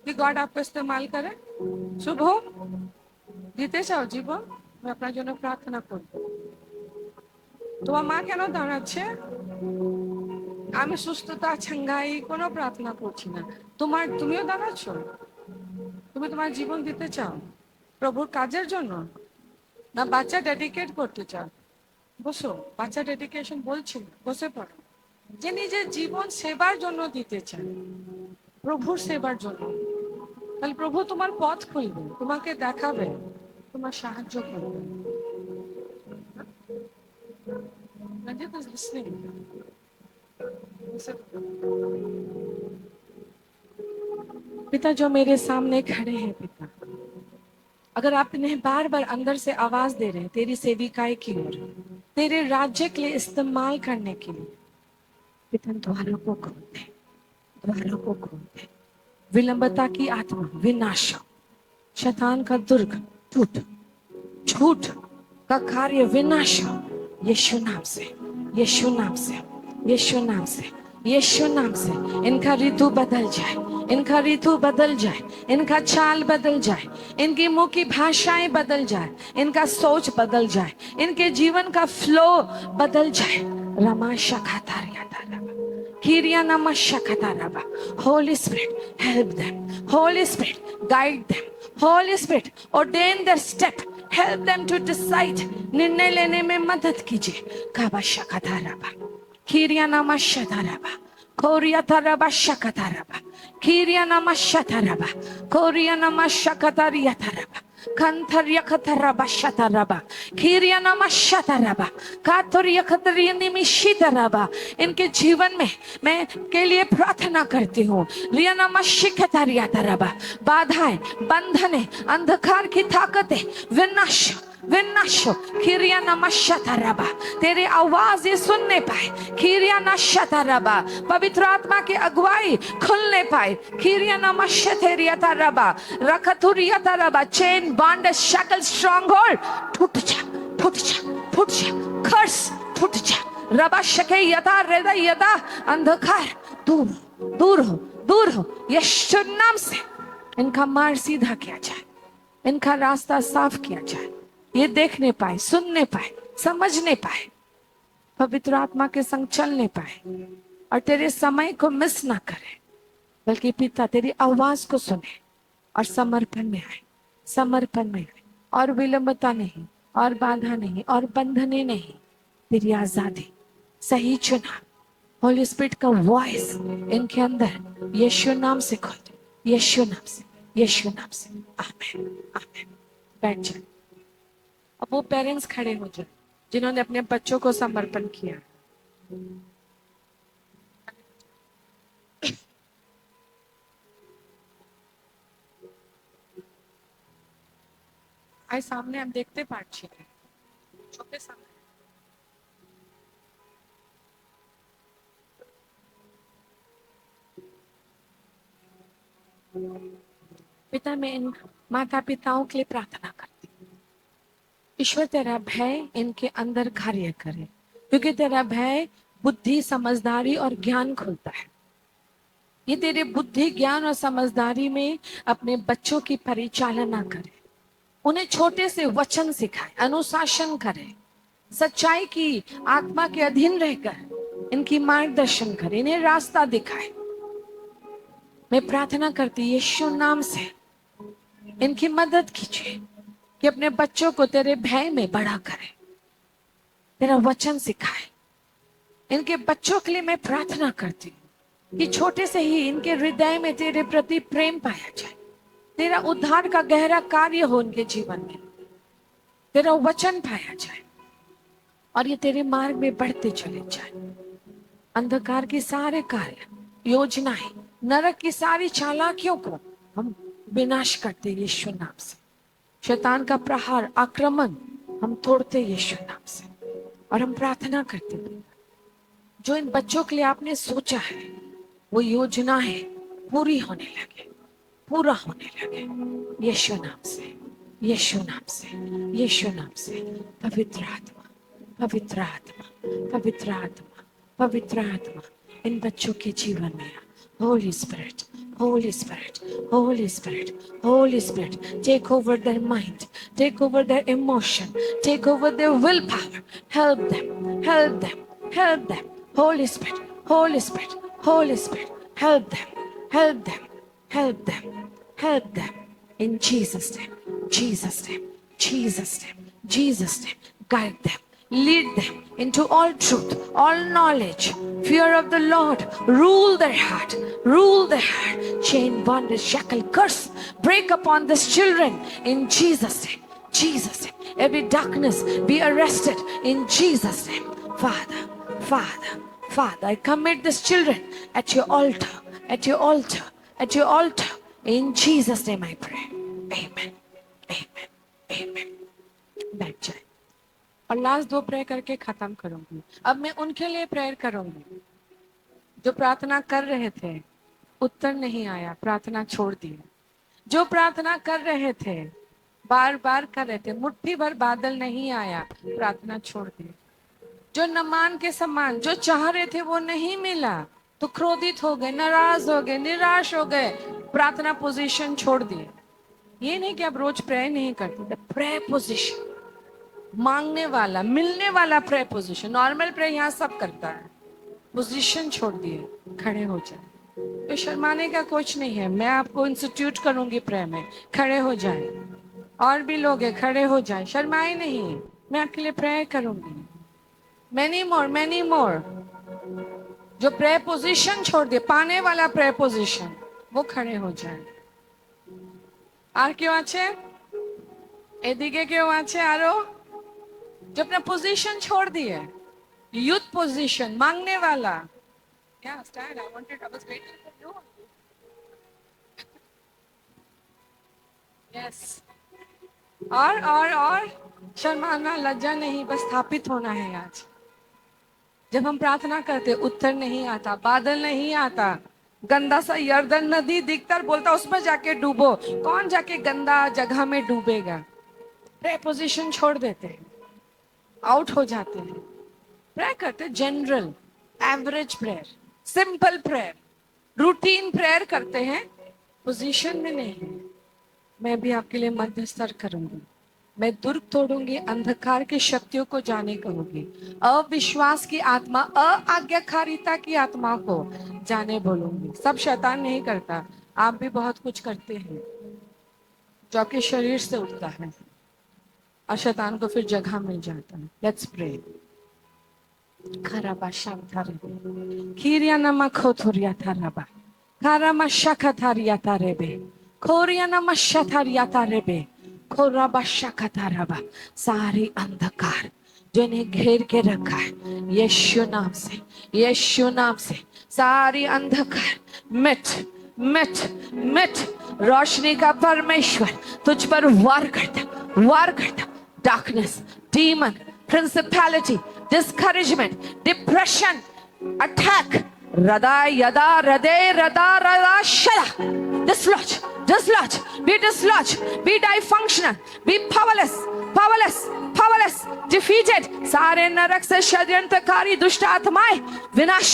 कि गॉड आपको इस्तेमाल करे। शुभ हो, দিতে চাও জীবন, আমি আপনার জন্য প্রার্থনা করব। তোমার মা কেন দাঁড়াচ্ছে? আমি সুস্থতা ছাঙ্গাই কোনো প্রার্থনা করছি না। তুমিও দাঁড়াচ্ছ, তুমি তোমার জীবন দিতে চাও প্রভুর কাজের জন্য, না বাচ্চা ডেডিকেট করতে চাও? বসো, বাচ্চা ডেডিকেশন বলছি না, বসে পড়ো। যে নিজের জীবন সেবার জন্য দিতে চায়, প্রভুর সেবার জন্য, তাহলে প্রভু তোমার পথ খুলবে, তোমাকে দেখাবে, তোমার সাহায্য করবে। রঞ্জিত is listening. पिता जो मेरे सामने खड़े हैं पिता, अगर आप इन्हें बार बार अंदर से आवाज दे रहे हैं तेरी सेविकाई की ओर, तेरे राज्य के लिए इस्तेमाल करने के लिए, पिता द्वारों को खोल दे, द्वारों को खोल दे। विलंबता की आत्मा विनाश, शैतान का दुर्ग टूट, झूठ का कार्य विनाश हो, यीशु नाम से, यीशु नाम से, यीशु नाम से, यीशु नाम से। इनका ऋतु बदल जाए, इनका ऋतु बदल जाए, इनका चाल बदल जाए, इनकी मुंह की भाषाएं बदल जाए, इनका सोच बदल जाए, इनके जीवन का फ्लो बदल जाए। Rama शखातारिया Kiria Namashakataraba. Holy Spirit, help them. Holy Spirit, guide them. Holy Spirit, ordain their step. Help them to decide. निर्णय लेने में मदद कीजिए. Kabashakataraba. Kiria Namashataraba. Koria Taraba Shakataraba. Kiria Namashataraba. Koria Namashakataria Taraba. Kantarya kataraba shataraba, खीरियाना मशाtaraba, Katariya खतरिया निमिशिtaraba। इनके जीवन में मैं के लिए प्रार्थना करती हूँ। रियाना मशिकतारिया तरबा, बाधाएं, बंधने, अंधकार की ताकतें विनाश विनाश। खीरिया नमशतरबा, तेरे आवाज ये सुनने पाए। खीरिया नशतरबा, पवित्र आत्मा की अगुवाई खुलने पाए। खीरिया नमशतेरिया तरबा, रखतुरिया तरबा, chain bond shackle strong hold टूट जा, टूट जा, टूट जा, कर्स टूट जा। रबा शके यदा हृदय यदा, अंधकार दूर दूर हो, दूर हो। यीशु नाम से इनका मार्ग सीधा किया जाए, इनका रास्ता साफ किया जाए। ये देखने पाए, सुनने पाए, समझने पाए, पवित्र आत्मा के संग चलने पाए और तेरे समय को मिस ना करे, बल्कि पिता तेरी आवाज को सुने और समर्पण में आए, समर्पण में आए। और विलंबता नहीं, और बाधा नहीं, और बंधने नहीं, तेरी आजादी, सही चुनाव, होली स्पिरिट का वॉइस इनके अंदर यीशु नाम से खोल दे, यीशु नाम से, यीशु नाम से। आमीन, आमीन। बैठ जाए। अब वो पेरेंट्स खड़े हो जाए जिन्होंने अपने बच्चों को समर्पण किया। आए सामने, हम देखते पाठी छोटे सामने। पिता, मैं इन माता पिताओं के लिए प्रार्थना करती हूँ। ईश्वर तेरा भय इनके अंदर कार्य करे, क्योंकि तेरा भय बुद्धि, समझदारी और ज्ञान खोलता है। ये तेरे बुद्धि, ज्ञान और समझदारी में अपने बच्चों की परिचालना करे, उन्हें छोटे से वचन सिखाए, अनुशासन करे, सच्चाई की आत्मा के अधीन रहकर इनकी मार्गदर्शन करे, इन्हें रास्ता दिखाए। मैं प्रार्थना करती यीशु नाम से इनकी मदद कीजिए कि अपने बच्चों को तेरे भय में बड़ा करे, तेरा वचन सिखाए। इनके बच्चों के लिए मैं प्रार्थना करती हूँ कि छोटे से ही इनके हृदय में तेरे प्रति प्रेम पाया जाए, तेरा उद्धार का गहरा कार्य हो इनके जीवन में, तेरा वचन पाया जाए और ये तेरे मार्ग में बढ़ते चले जाए। अंधकार की सारे कार्य, योजनाएं, नरक की सारी चालाकियों को हम विनाश करते यीशु नाम से। शैतान का प्रहार, आक्रमण हम तोड़ते यीशु नाम से। और हम प्रार्थना करते जो इन बच्चों के लिए आपने सोचा है वो योजनाएं पूरी होने लगे, पूरा होने लगे यीशु नाम से, यीशु नाम से, यीशु नाम से। पवित्र आत्मा, पवित्र आत्मा, पवित्र आत्मा, पवित्र आत्मा इन बच्चों के जीवन में। Holy Spirit, Holy Spirit, Holy Spirit, Holy Spirit, take over their mind, take over their emotion, take over their willpower. Help them, help them, help them. Holy Spirit, Holy Spirit, Holy Spirit, help them, help them, help them, help them. In Jesus' name, Jesus' name, Jesus' name, Jesus' name. Guide them, lead them into all truth, all knowledge. Fear of the Lord, rule their heart, rule their heart. Chain, bondage, shackle, curse, break upon these children in Jesus' name, Jesus' name. Every darkness be arrested in Jesus' name. Father, Father, Father, I commit these children at your altar, at your altar, at your altar. In Jesus' name I pray. Amen. Amen. Amen. बैठ जाए और last 2 prayer करके खत्म करूंगी. अब मैं उनके लिए प्रेयर करूंगी जो प्रार्थना कर रहे थे, उत्तर नहीं आया, प्रार्थना छोड़ दी. जो प्रार्थना कर रहे थे, बार बार कर रहे थे, मुट्ठी भर बादल नहीं आया, प्रार्थना छोड़ दी. जो नमान के समान जो चाह रहे थे वो नहीं मिला तो क्रोधित हो गए, नाराज हो गए, निराश हो गए, प्रार्थना पोजीशन छोड़ दिए. ये नहीं कि आप रोज प्रेयर नहीं करते, प्रेयर पोजीशन, मांगने वाला, मिलने वाला प्रेयर पोजीशन. नॉर्मल प्रेयर यहाँ सब करता है. पोजीशन छोड़ दिए, खड़े हो जाए. तो शर्माने का कुछ नहीं है. मैं आपको इंस्टीट्यूट करूंगी प्रेयर में. खड़े हो जाए. और भी लोग हैं, खड़े हो जाए, शर्माए नहीं. मैं आपके लिए प्रेयर करूंगी. Many more, many more. जो प्रेयर पोजीशन छोड़ दे, पाने वाला प्रेयर पोजीशन, वो खड़े हो जाए. আর কেউ আছে? এদিকে কেউ আছে আরো? जो अपना पोजीशन छोड़ दिए, यूथ पोजीशन, मांगने वाला. Yeah, stand. I was waiting for you. Yes. और शर्माना, लज्जा नहीं, बस स्थापित होना है आज. जब हम प्रार्थना करते, उत्तर नहीं आता, बादल नहीं आता, गंदा सा यर्दन नदी दिखता, बोलता उसमें जाके डूबो. कौन जाके गंदा जगह में डूबेगा? प्रेयर पोजीशन छोड़ देते हैं, आउट हो जाते हैं. प्रेयर करते general, average prayer, simple prayer, routine prayer करते हैं, पोजीशन में नहीं. मैं भी आपके लिए मध्यस्थर करूंगी. मैं दुर्ग तोड़ूंगी, अंधकार की शक्तियों को जाने करूंगी, अविश्वास की आत्मा, अआज्ञाकारिता की आत्मा को जाने बोलूंगी. सब शैतान नहीं करता, आप भी बहुत कुछ करते हैं जो आपके शरीर से उठता है और शैतान को फिर जगह मिल जाता है. Let's pray. खराबा शांतारे खीरिया नमा खोथुरिया थाराबा खारामा शाखा थारिया तारेबे खोरिया नमा शथारिया तारेबे खोराबा शाखा ताराबा. सारी अंधकार जो इन्हें घेर के रखा है, यीशु नाम से, यीशु नाम से सारी अंधकार मिट मिट मिट. रोशनी का परमेश्वर तुझ पर वार करता, वार करता. Darkness, demon, principality, discouragement, depression, attack, rada yada rade rada rada shada, dislodge, dislodge, be dislodged, be dysfunctional, be powerless, powerless, powerless, defeated. सारे नरक से षड्यंत्रकारी दुष्ट आत्माएं विनाश,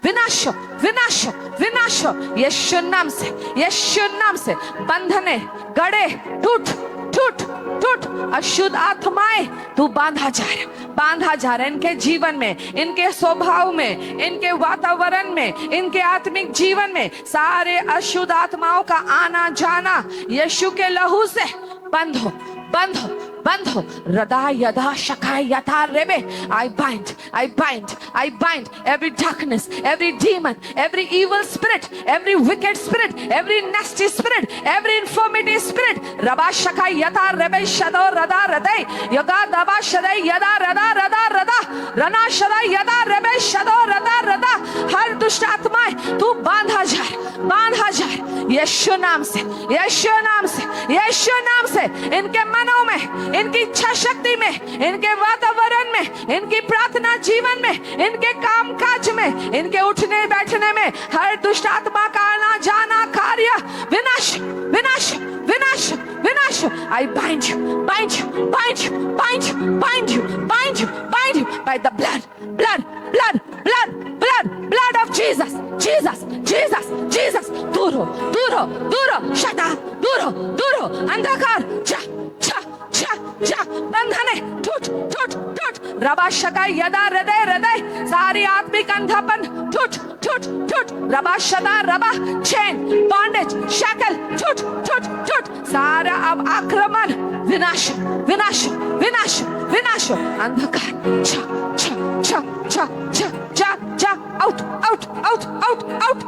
विनाश, विनाश, विनाश. यीशु नाम से, यीशु नाम से बंधने, गड़े टूट टूट टूट. अशुद्ध आत्माएं तू बांधा जा रहा, बांधा जा रहा. इनके जीवन में, इनके स्वभाव में, इनके वातावरण में, इनके आत्मिक जीवन में सारे अशुद्ध आत्माओं का आना जाना यीशु के लहू से बंद हो, बंद हो, बंद हो. रदा यदा शकाय यथा रेबे. I bind, I bind, I bind every darkness, every demon, every evil spirit, every wicked spirit, every nasty spirit, every infirmity spirit. Raba shakai yata rebe shado rada radai yoga daba shadai yada rada rada rada rana shadai yada rebe shado rada rada. हर दुष्ट आत्माएं तू बांधा जा, बांधा जा. यीशु नाम से, यीशु नाम से, यीशु नाम से. इनके मनों में, इनकी इच्छा शक्ति में, इनके वातावरण में, इनकी प्रार्थना जीवन में, इनके काम काज में, इनके उठने बैठने में हर दुष्ट आत्मा का आना जाना कार्य विनाश, विनाश, विनाश, विनाश. I bind you, bind you, bind you, bind you, bind you, bind you, bind you by the blood, blood, blood, blood, blood, blood of Jesus, Jesus, Jesus, Jesus. दूर हो, दूर हो, दूर हो, शता, दूर हो, दूर हो. अंधकार जा, जा, जा, जा. बंधने टूट, टूट, टूट. रबा शका यदा हृदय हृदय सारी आत्मिक अंधापन टूट टूट टूट रबा शदा रबा चेन बॉन्डेज शैकल टूट टूट टूट सारा अब आक्रमण विनाश विनाश विनाश विनाश अंधकार छा छा छा छा छा जा जा out out out out out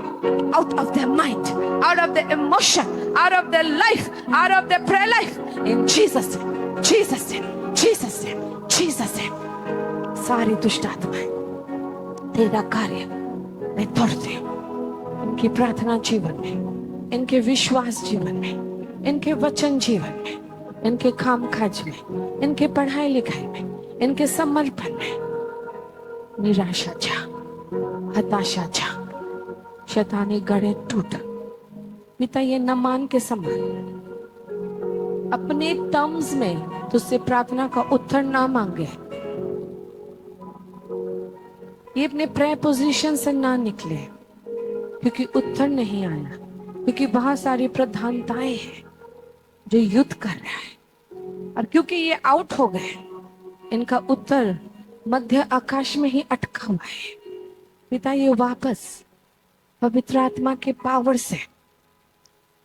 out of their mind, out of their emotion, out of their life, out of their prayer life, in Jesus name, Jesus name, Jesus name, Jesus name. सारी दुष्ट आत्माएं तेरा कार्य मैं तोड़ती हूँ इनकी प्रार्थना जीवन में, इनके विश्वास जीवन में, इनके वचन जीवन में, इनके काम काज में, इनके पढ़ाई लिखाई में, इनके समर्पण में निराशा जा, हताशा जा, शैतानी गड़े टूट। पिता ये नमान के समान अपने टर्म्स में तुझसे प्रार्थना का उत्तर ना मांगे, ये अपने प्रेयर पोजीशन से ना निकले क्योंकि उत्तर नहीं आया, क्योंकि बहुत सारी प्रधानताएं हैं जो युद्ध कर रहा है और क्योंकि ये आउट हो गए इनका उत्तर मध्य आकाश में ही अटका हुआ है। पिता ये वापस पवित्र आत्मा के पावर से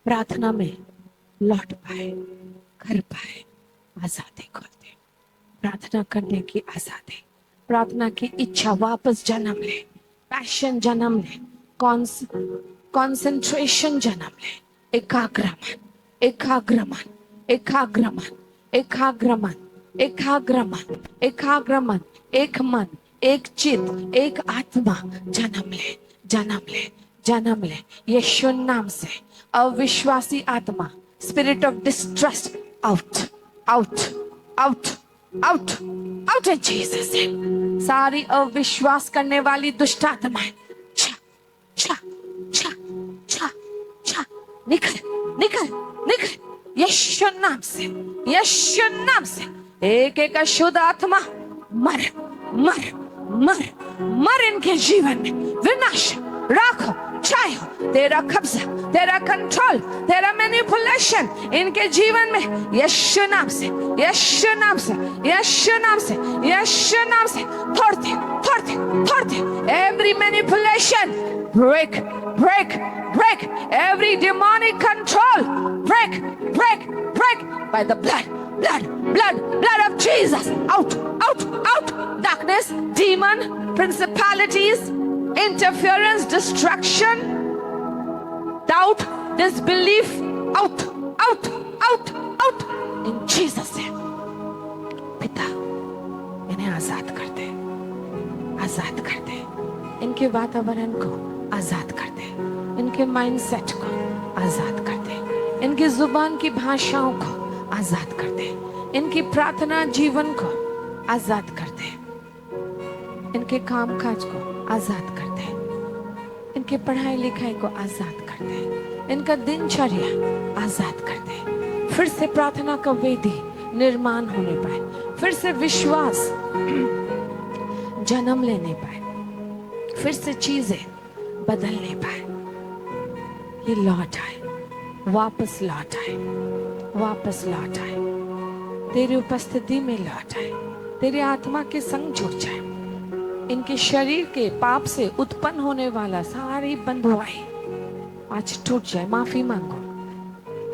प्रार्थना में लौट पाए, कर पाए, आजादी खोल दे, प्रार्थना करने की आजादी, प्रार्थना की इच्छा वापस जन्म ले, पैशन जन्म ले, कॉन्सेंट्रेशन जन्म ले, एकाग्रमन एकाग्रमन एकाग्रमन एकाग्रमन एकाग्रमन एकाग्रमन, एक मन एक चित्त एक आत्मा जन्म ले जन्म ले जन्म ले यीशु नाम से। अविश्वासी आत्मा, spirit of distrust out out out out out in Jesus name. सारी अविश्वास करने वाली दुष्ट आत्माएं छा छा छा छा छा निकल निकल निकल यीशु नाम से, यीशु नाम से। एक एक अशुद्ध आत्मा मर मर मर मर इनके जीवन में, विनाश राखो चाहे तेरा कब्जा, तेरा कंट्रोल, तेरा मैनिपुलेशन इनके जीवन में यीशु नाम से, यीशु नाम से, यीशु नाम से, यीशु नाम से तोड़ते तोड़ते तोड़ते। Every manipulation break break break, every demonic control break break break by the blood blood blood blood of Jesus. Out out out, darkness, demon, principalities, interference, distraction, doubt, disbelief, out out out out in Jesus name. पिता इन्हें आजाद कर दे, आजाद कर दे, इनके वातावरण को आजाद कर दे, इनके mindset को आजाद कर दे, इनकी जुबान की भाषाओं को आजाद कर दे, इनकी प्रार्थना जीवन को आजाद कर दे, इनके काम काज को आजाद कर दे, इनके पढ़ाई लिखाई को आजाद कर दे, इनका दिनचर्या आजाद कर दे। फिर से प्रार्थना का वेदी निर्माण होने पाए, फिर से विश्वास जन्म लेने पाए, फिर से चीजें बदलने पाए। ये लौट आए, वापस लौट आए, वापस लौट आए, तेरी उपस्थिति में लौट आए, तेरे आत्मा के संग जुड़ जाए। इनके शरीर के पाप से उत्पन्न होने वाला सारी बंधुआई आज टूट जाए। माफी मांगो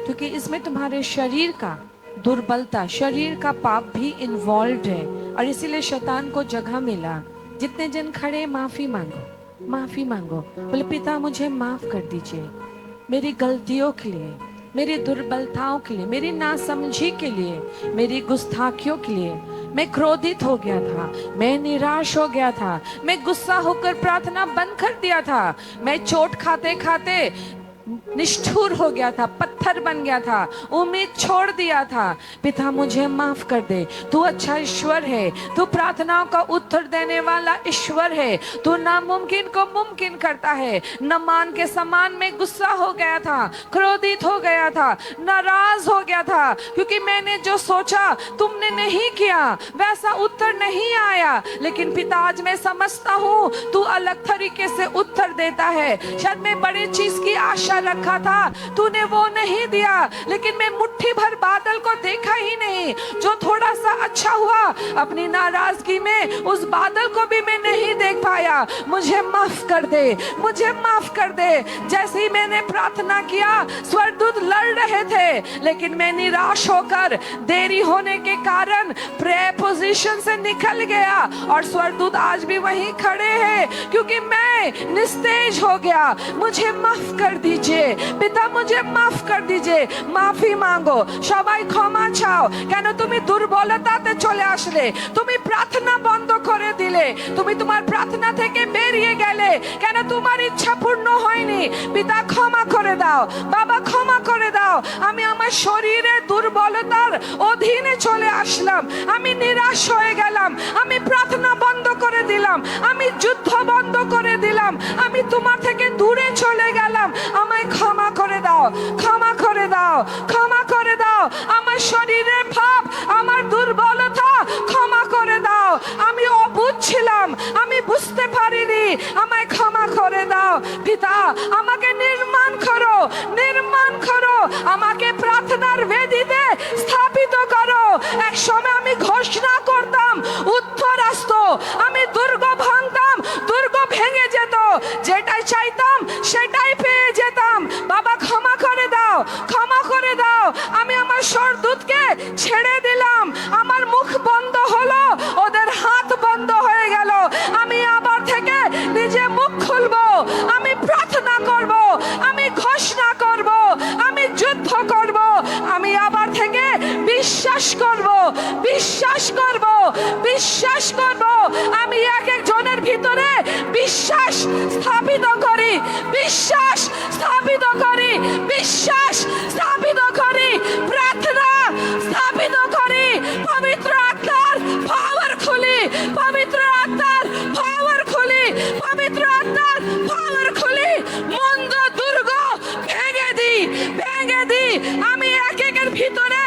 क्योंकि इसमें तुम्हारे शरीर का दुर्बलता, शरीर का पाप भी इन्वॉल्व है और इसीलिए शैतान को जगह मिला। जितने जन खड़े माफी मांगो, माफी मांगो, बोले पिता मुझे माफ कर दीजिए मेरी गलतियों के लिए, मेरी दुर्बलताओं के लिए, मेरी नासमझी के लिए, मेरी गुस्ताखियों के लिए। मैं क्रोधित हो गया था, मैं निराश हो गया था, मैं गुस्सा होकर प्रार्थना बंद कर दिया था, मैं चोट खाते खाते निष्ठुर हो गया था, पत्थर बन गया था, उम्मीद छोड़ दिया था। पिता मुझे माफ कर दे, तू अच्छा ईश्वर है, तू प्रार्थनाओं का उत्तर देने वाला ईश्वर है, तू नामुमकिन को मुमकिन करता है। नमान के समान में गुस्सा हो गया था, क्रोधित हो गया था, नाराज हो गया था क्योंकि मैंने जो सोचा तुमने नहीं किया, वैसा उत्तर नहीं आया। लेकिन पिता आज मैं समझता हूँ तू अलग तरीके से उत्तर देता है। शायद मैं बड़ी चीज की आशा आशा रखा था, तूने वो नहीं दिया। लेकिन मैं मुट्ठी भर बादल को देखा ही नहीं। जो थोड़ा सा अच्छा हुआ, अपनी नाराजगी में उस बादल को भी मैं नहीं देख पाया। मुझे माफ कर दे, मुझे माफ कर दे। जैसे ही मैंने प्रार्थना किया, स्वर्गदूत लड़ रहे थे, लेकिन मैं निराश होकर देरी होने के कारण प्रेयर पोजीशन से निकल गया। और स्वर्गदूत आज भी वहीं खड़े हैं, क्योंकि मैं निस्तेज हो गया। मुझे माफ कर दीजिए पिता, मुझे माफ कर दीजिए। माफी मांगो, সবাই ক্ষমা চাও। কেন তুমি দুর্বলতাতে চলে আসলে? তুমি প্রার্থনা বন্ধ করে দিলে, তুমি তোমার প্রার্থনা থেকে বেরিয়ে গেলে। কেন তোমার ইচ্ছা পূর্ণ হয়নি? পিতা ক্ষমা করে দাও, বাবা ক্ষমা করে দাও। আমি আমার শরীরের দুর্বলতার অধীনে চলে আসলাম। আমি নিরাশ হয়ে গেলাম, আমি প্রার্থনা বন্ধ করে দিলাম, আমি যুদ্ধ বন্ধ করে দিলাম, আমি তোমার থেকে দূরে চলে গেলাম। আমায় ক্ষমা করে দাও, ক্ষমা করে দাও, ক্ষমা করে দাও। আমার শরীরের পাপ, আমার দুর্বলতা ক্ষমা করে দাও। আমি অবুঝ ছিলাম, আমি বুঝতে পারিনি, আমায় ক্ষমা করে দাও। পিতা আমাকে নির্মাণ করো, নির্মাণ করো, আমাকে প্রার্থনার বেদিতে স্থাপিত করো। এক সময় আমি ঘোষণা করতাম, উত্তর আসতো, আমি দুর্গ ভাঙতাম, দুর্গ ভেঙে যেত, যেটাই চাইতাম সেটাই পেয়ে যেতাম। বাবা ক্ষমা করে দাও, ক্ষমা করে দাও। আমি আমার স্বর্গদূতকে ছেড়ে দিলাম, আমার মুখ বন্ধ হলো, ওদের হাত বন্ধ হয়ে গেল। আমি আবার থেকে নিজে মুখ খুলবো, আমি প্রার্থনা করব, আমি ঘোষণা করব, আমি যুদ্ধ করব, আমি আবার থেকে বিশ্বাস করব, বিশ্বাস করব, বিশ্বাস করব। আমি এক একজনের ভিতরে বিশ্বাস স্থাপিত করি, বিশ্বাস স্থাপিত করি, বিশ্বাস স্থাপিত করি, প্রার্থনা স্থাপিত করি। পবিত্র আত্মার পাওয়ার খুলি, পবিত্র আত্মার পাওয়ার খুলি, পবিত্র আত্মার পাওয়ার খুলি। মন্দ দুর্গ ভেঙে দি, ভেঙে দি। আমি এক একের ভিতরে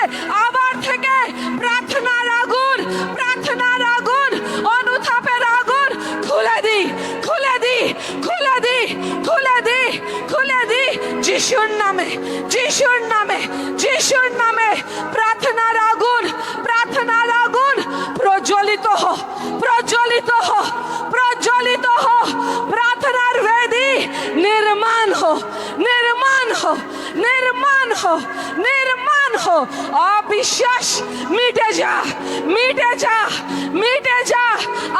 আবার থেকে প্রার্থনার আগুন, প্রার্থনার আগুন, অনুতাপের আগুন খুলে দি, খুলে দি, খুলে দি, খুলে দি, খুলে দি। যিশুর নামে, যিশুর নামে, যিশুর নামে প্রার্থনার আগুন, প্রার্থনার আগুন প্রজ্বলিত হো, প্রজ্বলিত হো, প্রজ্বলিত হো। প্রার্থনার বেদি নির্মাণ হো, নির্মাণ হো, নির্মাণ হো, নির্মাণ হো। অবিশ্বাস মিটে যা, মিটে যা, মিটে যা।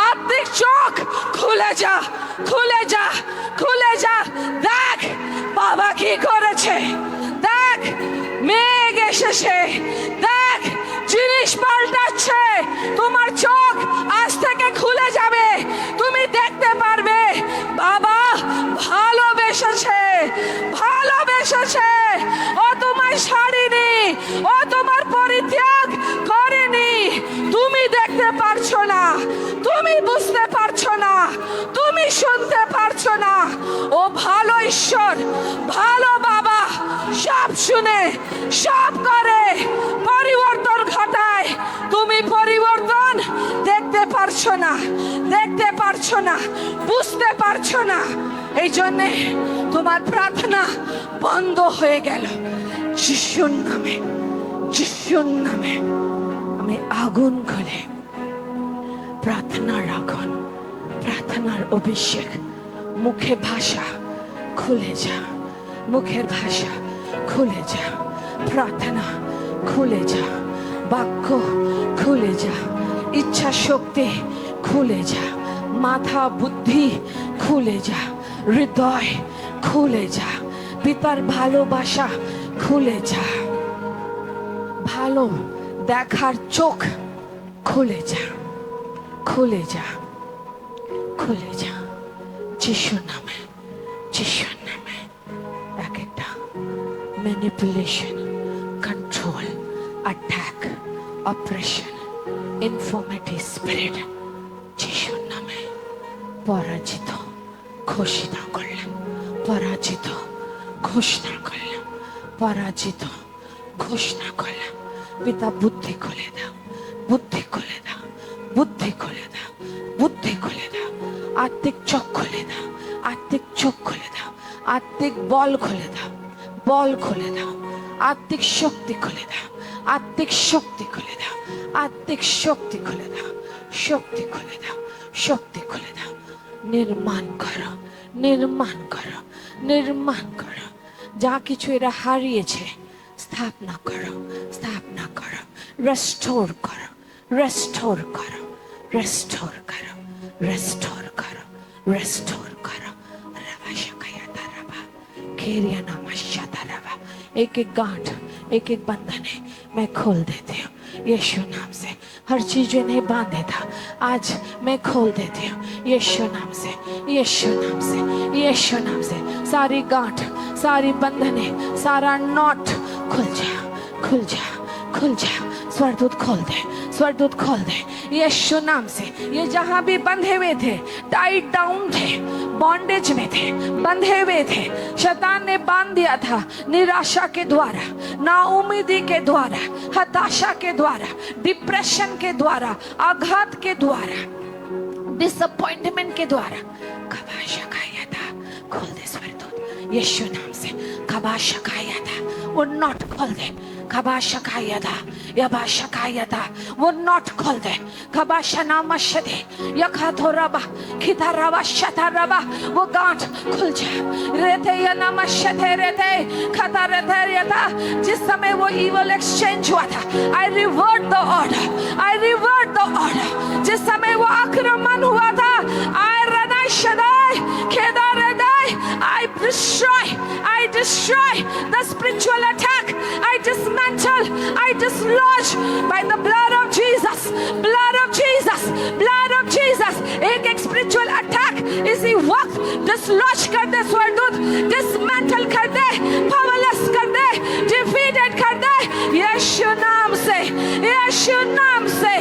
আত্মিক চোখ খুলে যা, খুলে যা, খুলে যা। দেখ বাবা কি করেছে, দেখ মেঘ এসেছে, দেখ জিনিস পাল্টাচ্ছে। তোমার চোখ আজ থেকে খুলে যাবে, তুমি দেখতে পারবে বাবা ভালোবেসেছে, ভালোবেসেছে। ও তোমায় ছাড়িনি, ও তোমার পরিত্যাগ করেনি। তুমি দেখতে পারছো না, তুমি বুঝতে পারছো না, তুমি শুনতে পারছো না। ও ভালো ঈশ্বর, ভালো বাবা, সব শুনে সব করে পরিবর্তন ঘটায়। তুমি পরিবর্তন দেখতে পারছো না, দেখতে পারছো না, বুঝতে পারছো না। এই জন্যে তোমার প্রার্থনা বন্ধ হয়ে গেল। যিশুর নামে, যিশুর নামে আমি আগুন খুলে, প্রার্থনার আগুন, প্রার্থনার অভিষেক। মুখে ভাষা খুলে যা, মুখের ভাষা খুলে যা, প্রার্থনা খুলে যা, বাক্য খুলে যা, ইচ্ছা শক্তি খুলে যা, মাথা বুদ্ধি খুলে যা, হৃদয় খুলে যা, পিতার ভালোবাসা খুলে যা, ভালো দেখার চোখ খুলে যা, খুলে যা, খুলে যা। যিশুর নামে, যিশুর নামে। এক একটা manipulation, control, attack, operation, informative spirit যিশুর নামে পরাজিত ঘোষণা করলাম, পরাজিত ঘোষণা করলাম, পরাজিত ঘোষণা করলাম। পিতা বুদ্ধি খুলে দাও, বুদ্ধি খুলে দাও, বুদ্ধি খুলে দাও, বুদ্ধি খুলে দাও। আত্মিক চোখ খুলে দাও, আত্মিক চোখ খুলে দাও, আত্মিক বল খুলে দাও। বল খুলে দাও, আত্মিক শক্তি খুলে দাও, আত্মিক শক্তি খুলে দাও, আত্মিক শক্তি খুলে দাও, শক্তি খুলে দাও, শক্তি খুলে দাও। নির্মাণ করো, নির্মাণ করো, নির্মাণ করো। যা কিছু এরা হারিয়েছে স্থাপনা করো, স্থাপনা করো, রেস্টোর করো, রেস্টোর করো, রেস্টোর করো, রেস্টোর করো, রেস্টোর করো। रवा शकायता रवा खेरिया नमश्शता रवा। एक एक गांठ, एक एक बंधन है मैं खोल देती हूँ यीशु नाम से। हर चीज जो नहीं बांधे था आज मैं खोल देती हूँ यीशु नाम से, यीशु नाम से, यीशु नाम से। सारी गांठ, सारी बंधने, सारा नॉट खुल जा, खुल जा, खुल जा। स्वर्गदूत खोल दे, स्वर्गदूत खोल दे यीशु नाम से। ये जहां भी बंधे हुए थे, टाइट डाउन थे, बॉन्डेज में थे, बंधे हुए थे, शैतान ने बांध दिया था निराशा के द्वारा, नाउमीदी के द्वारा, हताशा के द्वारा, डिप्रेशन के द्वारा, आघात के द्वारा, डिसअपॉइंटमेंट के द्वारा। खबाशा खाया था, खोल दे स्वर्गदूत यीशु नाम से। खबाशा खाया था, वो नॉट खोल दे। खबाशा खाया था, यबाशा खाया था, वो नॉट खोल दे। खबाशा नाम शदे यखा थोरबा खितारबा शतारबा, वो गांठ खुल जा। रहते या नाम शते रहते खता रहते रहता। जिस समय वो इवल एक्सचेंज हुआ था, I revert the order, I revert the order. जिस समय वो आक्रमण हुआ था, आई रदाई शदाई खेदा रदाई, I destroy the spiritual attack. I dismantle, I dislodge by the blood of Jesus, blood of Jesus, blood of Jesus. एक spiritual attack इसी वक्त dislodge कर दे स्वर्गदूत, dismantle कर दे, powerless कर दे, defeated कर दे यीशु नाम से, यीशु नाम से।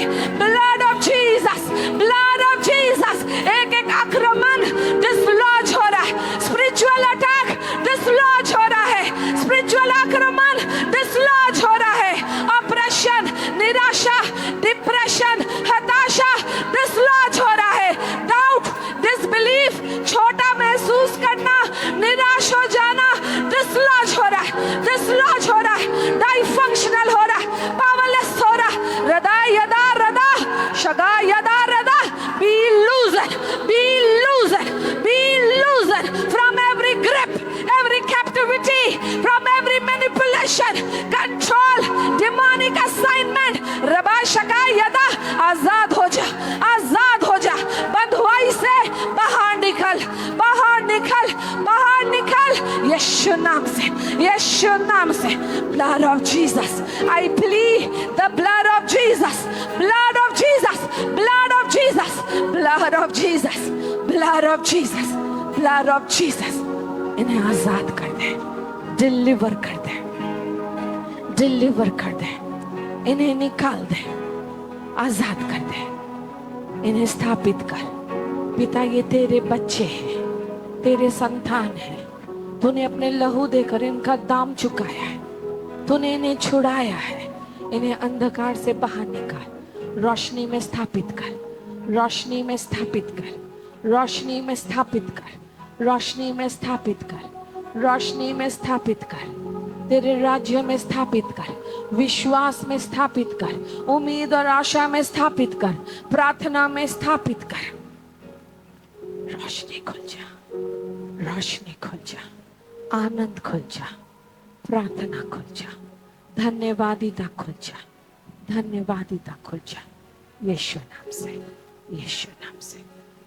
blood of Jesus, blood of Jesus। एक आक्रमण dislodge हो रहा है, spiritual attack dislodge हो रहा है, spiritual आक्रमण dislodge हो रहा है। ऑपरेशन, निराशा, डिप्रेशन, हताशा dislodge हो रहा है। डाउट, डिसबिलीफ, छोटा महसूस करना, निराश हो जाना dislodge हो रहा है, dislodge हो रहा है, डाइफंक्शनल हो रहा है, पावरलेस हो रहा है। रदा यदा रदा शगा यदा रदा, be loosened, be loosened, be loosened from every grip, every captivity, from every manipulation, control, demonic assignment। रबा शका यदा, आजाद हो जा, आजाद हो जा। बंधुआई से बाहर निकल, बाहर निकल, बाहर निकल यीशु नाम से, यीशु नाम से। blood of Jesus, I plead the blood of Jesus, blood of Jesus, blood of Jesus, blood of Jesus, blood of Jesus, blood of Jesus। इन्हें आजाद कर दे, डिलीवर कर दे, डिलीवर कर दे, इन्हें निकाल दे, आजाद कर दे, इन्हें स्थापित कर। पिता ये तेरे बच्चे हैं, तेरे संतान हैं, तूने अपने लहू देकर इनका दाम चुकाया है, तूने इन्हें छुड़ाया है। इन्हें अंधकार से बाहर निकाल, रोशनी में स्थापित कर, रोशनी में स्थापित कर, रोशनी में स्थापित कर, रोशनी में स्थापित कर, रोशनी में स्थापित कर, तेरे राज्य में स्थापित कर, विश्वास में स्थापित कर, उम्मीद और आशा में स्थापित कर, प्रार्थना में स्थापित कर। रोशनी खुल जा, रोशनी खुल जा, आनंद खुल जा, प्रार्थना खुल जा, धन्यवादिता खुल जा, धन्यवादिता खुल जा यीशु नाम से, यीशु नाम से,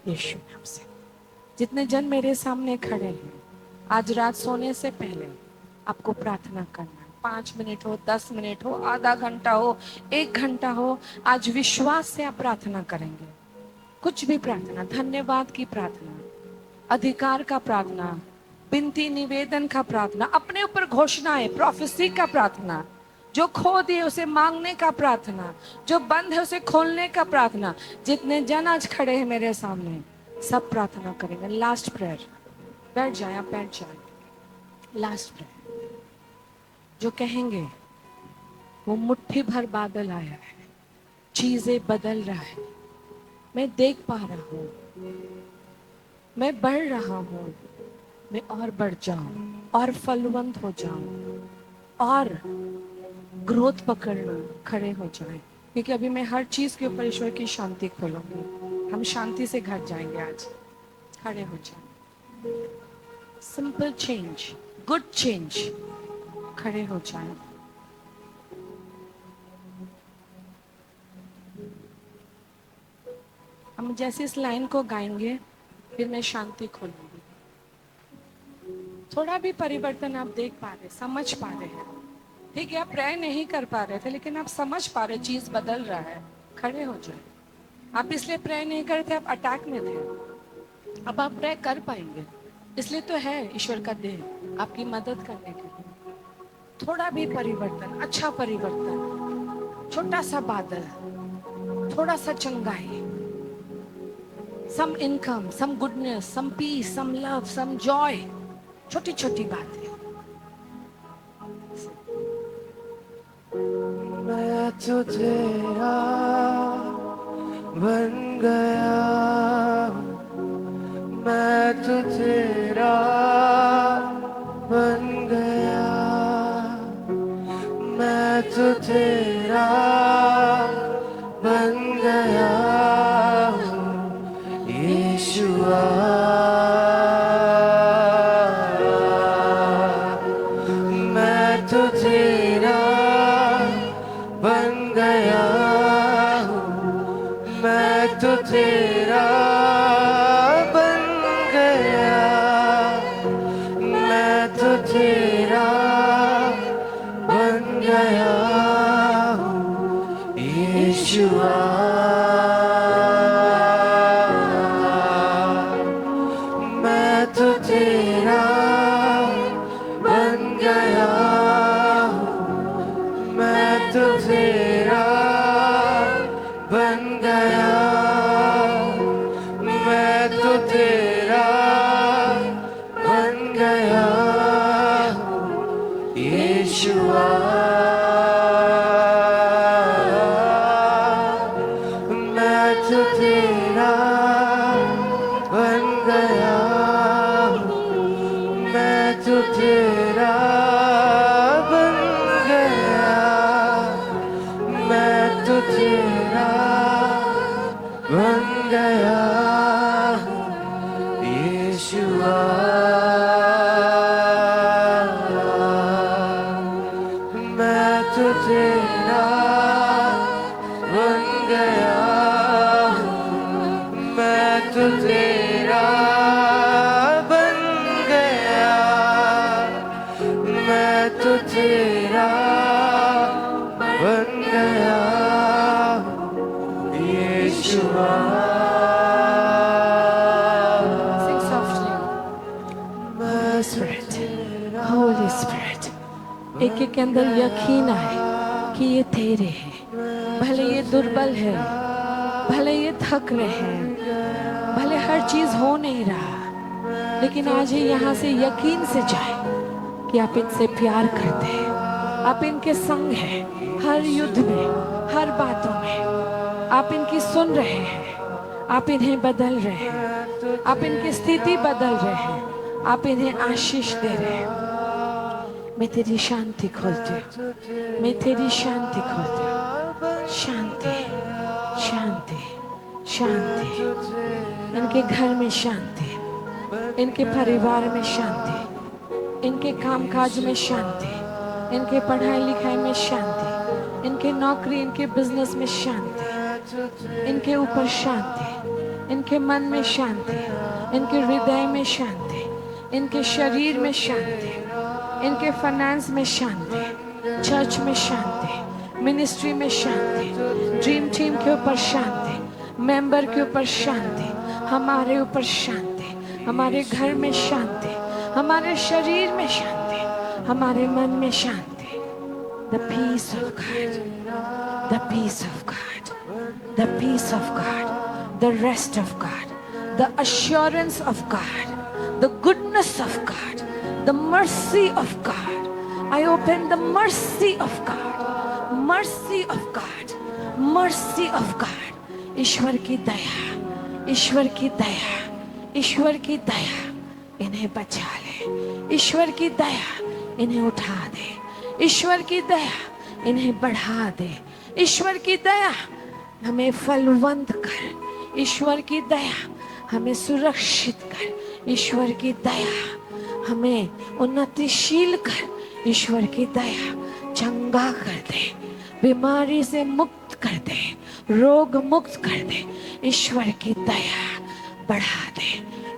यीशु नाम से। जितने जन मेरे सामने खड़े हैं, आज रात सोने से पहले आपको प्रार्थना करना है। 5 मिनट हो, 10 मिनट हो, आधा घंटा हो, 1 घंटा हो, आज विश्वास से आप प्रार्थना करेंगे। कुछ भी प्रार्थना, धन्यवाद की प्रार्थना, अधिकार का प्रार्थना, विनती निवेदन का प्रार्थना, अपने ऊपर घोषणाएं, प्रोफेसी का प्रार्थना, जो खो दिए उसे मांगने का प्रार्थना, जो बंद है उसे खोलने का प्रार्थना। जितने जन आज खड़े हैं मेरे सामने, सब प्रार्थना करेंगे। लास्ट प्रेयर, बैठ जाए, आप बैठ जाए। लास्ट प्रेयर जो कहेंगे, वो मुट्ठी भर बादल आया है, चीजें बदल रहा है, मैं देख पा रहा हूं, मैं बढ़ रहा हूं, मैं और बढ़ जाऊं और फलवंत हो जाऊं और ग्रोथ पकड़ लूं, खड़े हो जाएं, क्योंकि अभी मैं हर चीज के ऊपर ईश्वर की शांति खोलूंगी। हम शांति से घर जाएंगे आज। खड़े हो जाएं। Simple change, good change. खड़े हो जाएं। हम जैसे इस लाइन को गाएंगे फिर मैं शांति खोलूंगी। थोड़ा भी परिवर्तन आप देख पा रहे, समझ पा रहे हैं। ठीक है, आप प्रे नहीं कर पा रहे थे लेकिन आप समझ पा रहे चीज बदल रहा है। खड़े हो जाए। आप इसलिए प्रे नहीं कर रहे थे, आप अटैक में थे। अब आप प्रे कर पाएंगे, इसलिए तो है ईश्वर का देह आपकी मदद करने के लिए। थोड़ा भी परिवर्तन, अच्छा परिवर्तन, छोटा सा बादल, थोड़ा सा चंगाई, सम इनकम, सम गुडनेस, सम पीस, सम लव, सम जॉय, छोटी छोटी बातें। मैं तो तेरा बन गया हूँ, मैं तो तेरा बन गया, मैं तो तेरा बन गया हूँ यीशुआ, मैं तो तेरा बन गया हूँ, मैं तो तेरा बन गया, मैं तो तेरा बन गया हूँ यीशुआ, मैं तो तेरा बन गया हूँ, मैं तो तेरा बन गया, मैं तो तेरा बन गया हूँ यीशुआ, मैं तो तेरा बन गया हूँ, मैं तो तेरा बन गया, मैं तो तेरा बन गया यीशुआ, मैं तो तेरा बन गया, मैं तो तेरा बन गया, मैं तो तेरा बन गया यीशुआ, Sing softly. मैं Spirit, Holy Spirit, एक एक के अंदर यकीन आए कि ये तेरे हैं। भले ये दुर्बल है, भले ये थक रहे हैं, भले हर चीज हो नहीं रहा, लेकिन आज ये यहाँ से यकीन से जाए कि आप इनसे प्यार करते हैं, आप इनके संग हैं हर युद्ध में, हर बातों में। आप इनकी सुन रहे हैं, आप इन्हें बदल रहे हैं, आप इनकी स्थिति बदल रहे हैं, आप इन्हें आशीष दे रहे हैं। मैं तेरी शांति खोलती हूँ, मैं तेरी शांति खोलती हूँ। शांति, शांति, शांति। इनके घर में शांति, इनके परिवार में शांति, इनके कामकाज में शांति, इनके पढ़ाई लिखाई में शांति, इनके नौकरी, इनके बिजनेस में शांति, इनके ऊपर शांति, इनके मन में शांति, इनके हृदय में शांति, इनके शरीर में शांति, इनके फाइनेंस में शांति, चर्च में शांति, मिनिस्ट्री में शांति, ड्रीम टीम के ऊपर शांति, मेंबर के ऊपर शांति, हमारे ऊपर शांति, हमारे घर में शांति, हमारे शरीर में शांति, हमारे मन में शांति। The peace of God, the peace of God, the peace of God, the rest of God, the assurance of God, the goodness of God, the mercy of God. I open the mercy of God, mercy of God, mercy of God. ईश्वर की दया, ईश्वर की दया, ईश्वर की दया इन्हें बचा ले। ईश्वर की दया इन्हें उठा दे। ईश्वर की दया इन्हें बढ़ा दे। ईश्वर की दया हमें फलवंत कर। ईश्वर की दया हमें सुरक्षित कर। ईश्वर की दया हमें उन्नतिशील कर। ईश्वर की दया चंगा कर दे, बीमारी से मुक्त कर दे, रोग मुक्त कर दे। ईश्वर की दया बढ़ा दे,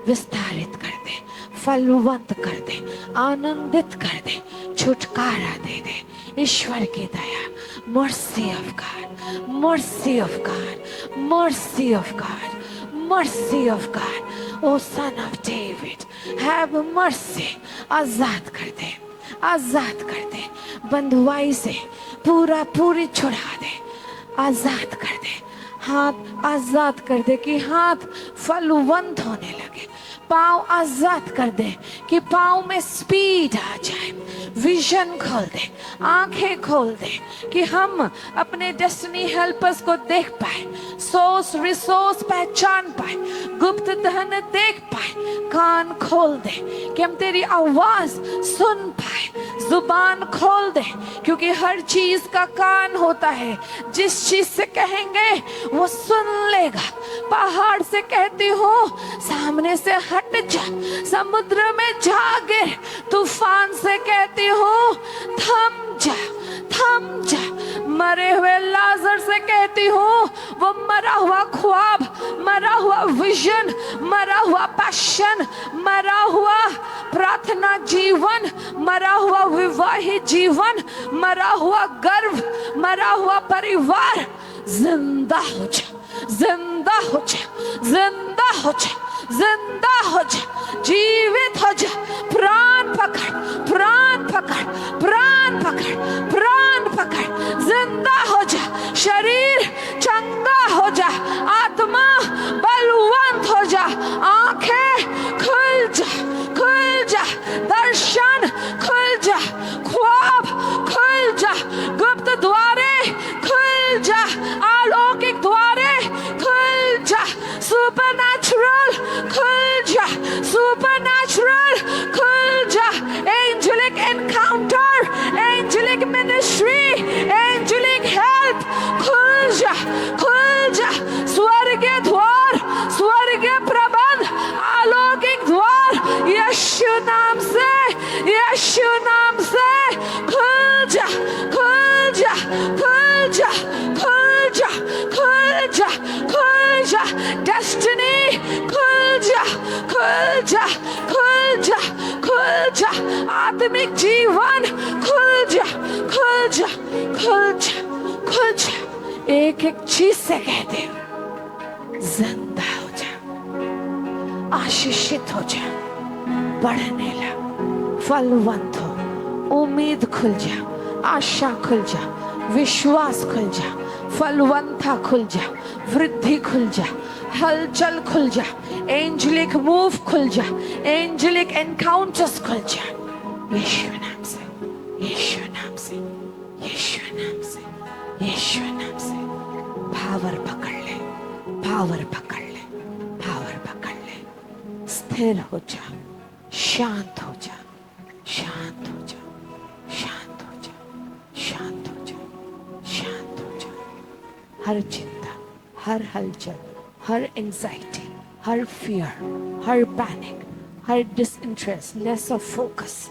विस्तारित कर दे, फलवंत कर दे, आनंदित कर दे, छुटकारा दे दे। ईश्वर की दया, mercy of God, mercy of God, mercy of God, mercy of God. O son of David, have mercy. आजाद कर दे, आजाद कर दे, बंधुआई से पूरी छुड़ा दे, आजाद कर दे। हाथ आजाद कर दे कि हाथ फलवंत होने लगे। पाँव आजाद कर दे कि पाँव में स्पीड आ जाए। विजन खोल दे, आंखें खोल दे कि हम अपने डेस्टिनी हेल्पर्स को देख पाए, सोर्स रिसोर्स पहचान पाए, गुप्त धन देख पाए। कान खोल दे कि हम तेरी आवाज सुन पाए। जुबान खोल दे क्योंकि हर चीज का कान होता है। जिस चीज से कहेंगे वो सुन लेगा। पहाड़ से कहती हूँ सामने से हट जा, समुद्र में जा गिर। तूफान से कहती हूँ थम जा, थम जा। मरे हुए लाजर से कहती हूँ वो मरा हुआ ख्वाब, मरा हुआ विजन, मरा हुआ पैशन, मरा हुआ प्रार्थना जीवन, मरा हुआ विवाहित जीवन, मरा हुआ गर्व, मरा हुआ परिवार जिंदा हो जा, जिंदा हो जा, जिंदा हो जा, जिंदा हो जा, जीवित हो जा। प्राण पकड़, प्राण पकड़, प्राण पकड़, प्राण पकड़, जिंदा हो जा। शरीर चंगा हो जा, आत्मा बलवंत हो जा। आंखें खुल जा, खुल जा, दर्शन खुल जा, ख्वाब खुल जा, गुप्त द्वारे खुल जा, अलौकिक द्वारे खुल जा, सुपरनैचुरल खुल जा, सुपरनैचुरल खुल जा। Angelic encounter, angelic ministry, angelic help खुल जा, खुल जा। स्वर्गीय द्वार, स्वर्गीय प्रबंध, अलौकिक द्वार यीशु नाम से, यीशु नाम से खुल जा, खुल जा, खुल जा, खुल जा, खुल जा, खुल जा। डेस्टिनी खुल जा, खुल जा, खुल जा, खुल जा। आत्मिक जीवन खुल जा, खुल जा, खुल जा, खुल जा। एक एक चीज से कहते हो जिंदा हो जा, आशीषित हो जा, बढ़ने लग, फलवंत हो, उम्मीद खुल जा, आशा खुल जा, विश्वास खुल जा, फलवंता खुल जा, वृद्धि खुल जा, हलचल खुल जा, एंजेलिक मूव खुल जा, एंजेलिक एनकाउंटर्स खुल जा। यीशु नाम से, यीशु नाम से, यीशु नाम से, यीशु नाम से। पावर पकड़ ले, पावर पकड़ ले, पावर पकड़ ले। स्थिर हो जा, शांत हो जा, शांत हो जा, शांत हो जा, शांत हो जा, शांत हो जा। हर चिंता, हर हलचल, हर एंजाइटी, हर फियर, हर पैनिक, हर disinterest, less of focus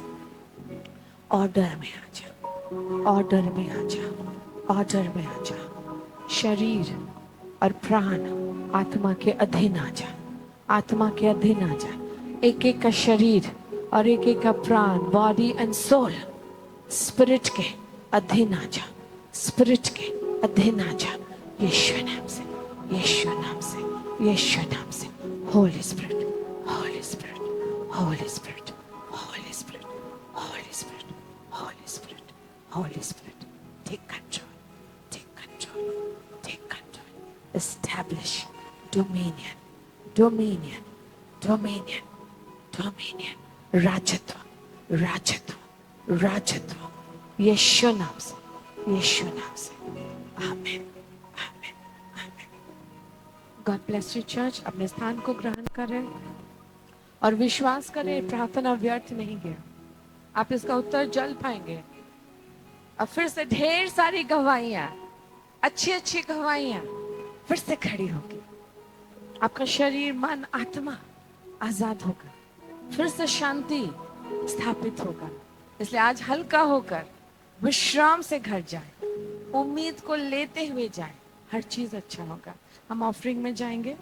order में आ जा, ऑर्डर में आ जा, ऑर्डर में आ जा। शरीर और प्राण आत्मा के अधीन आ जा, आत्मा के अधीन आ जा। एक एक का शरीर और एक एक का प्राण, बॉडी एंड सोल स्पिरिट के अधीन आ जा, स्पिरिट के अधीन आ जा। यीशु नाम से, यीशु नाम से, यीशु नाम से। Holy spirit, holy spirit, holy spirit, holy spirit, holy spirit, holy spirit, holy spirit. Take control, take control, take control. Establish dominion, dominion, dominion, dominion. राजत्व, राजत्व, राजत्व। यीशु नाम से, यीशु नाम से। आमीन, आमीन, आमीन। God bless you church. अपने स्थान को ग्रहण करें। और विश्वास करें, प्रार्थना व्यर्थ नहीं गया, आप इसका उत्तर जल पाएंगे। अब फिर से ढेर सारी गवाहियां, अच्छी अच्छी गवाहियां फिर से खड़ी होगी। आपका शरीर, मन, आत्मा आजाद होगा, फिर से शांति स्थापित होगा। इसलिए आज हल्का होकर विश्राम से घर जाए, उम्मीद को लेते हुए जाए, हर चीज अच्छा होगा। हम ऑफरिंग में जाएंगे।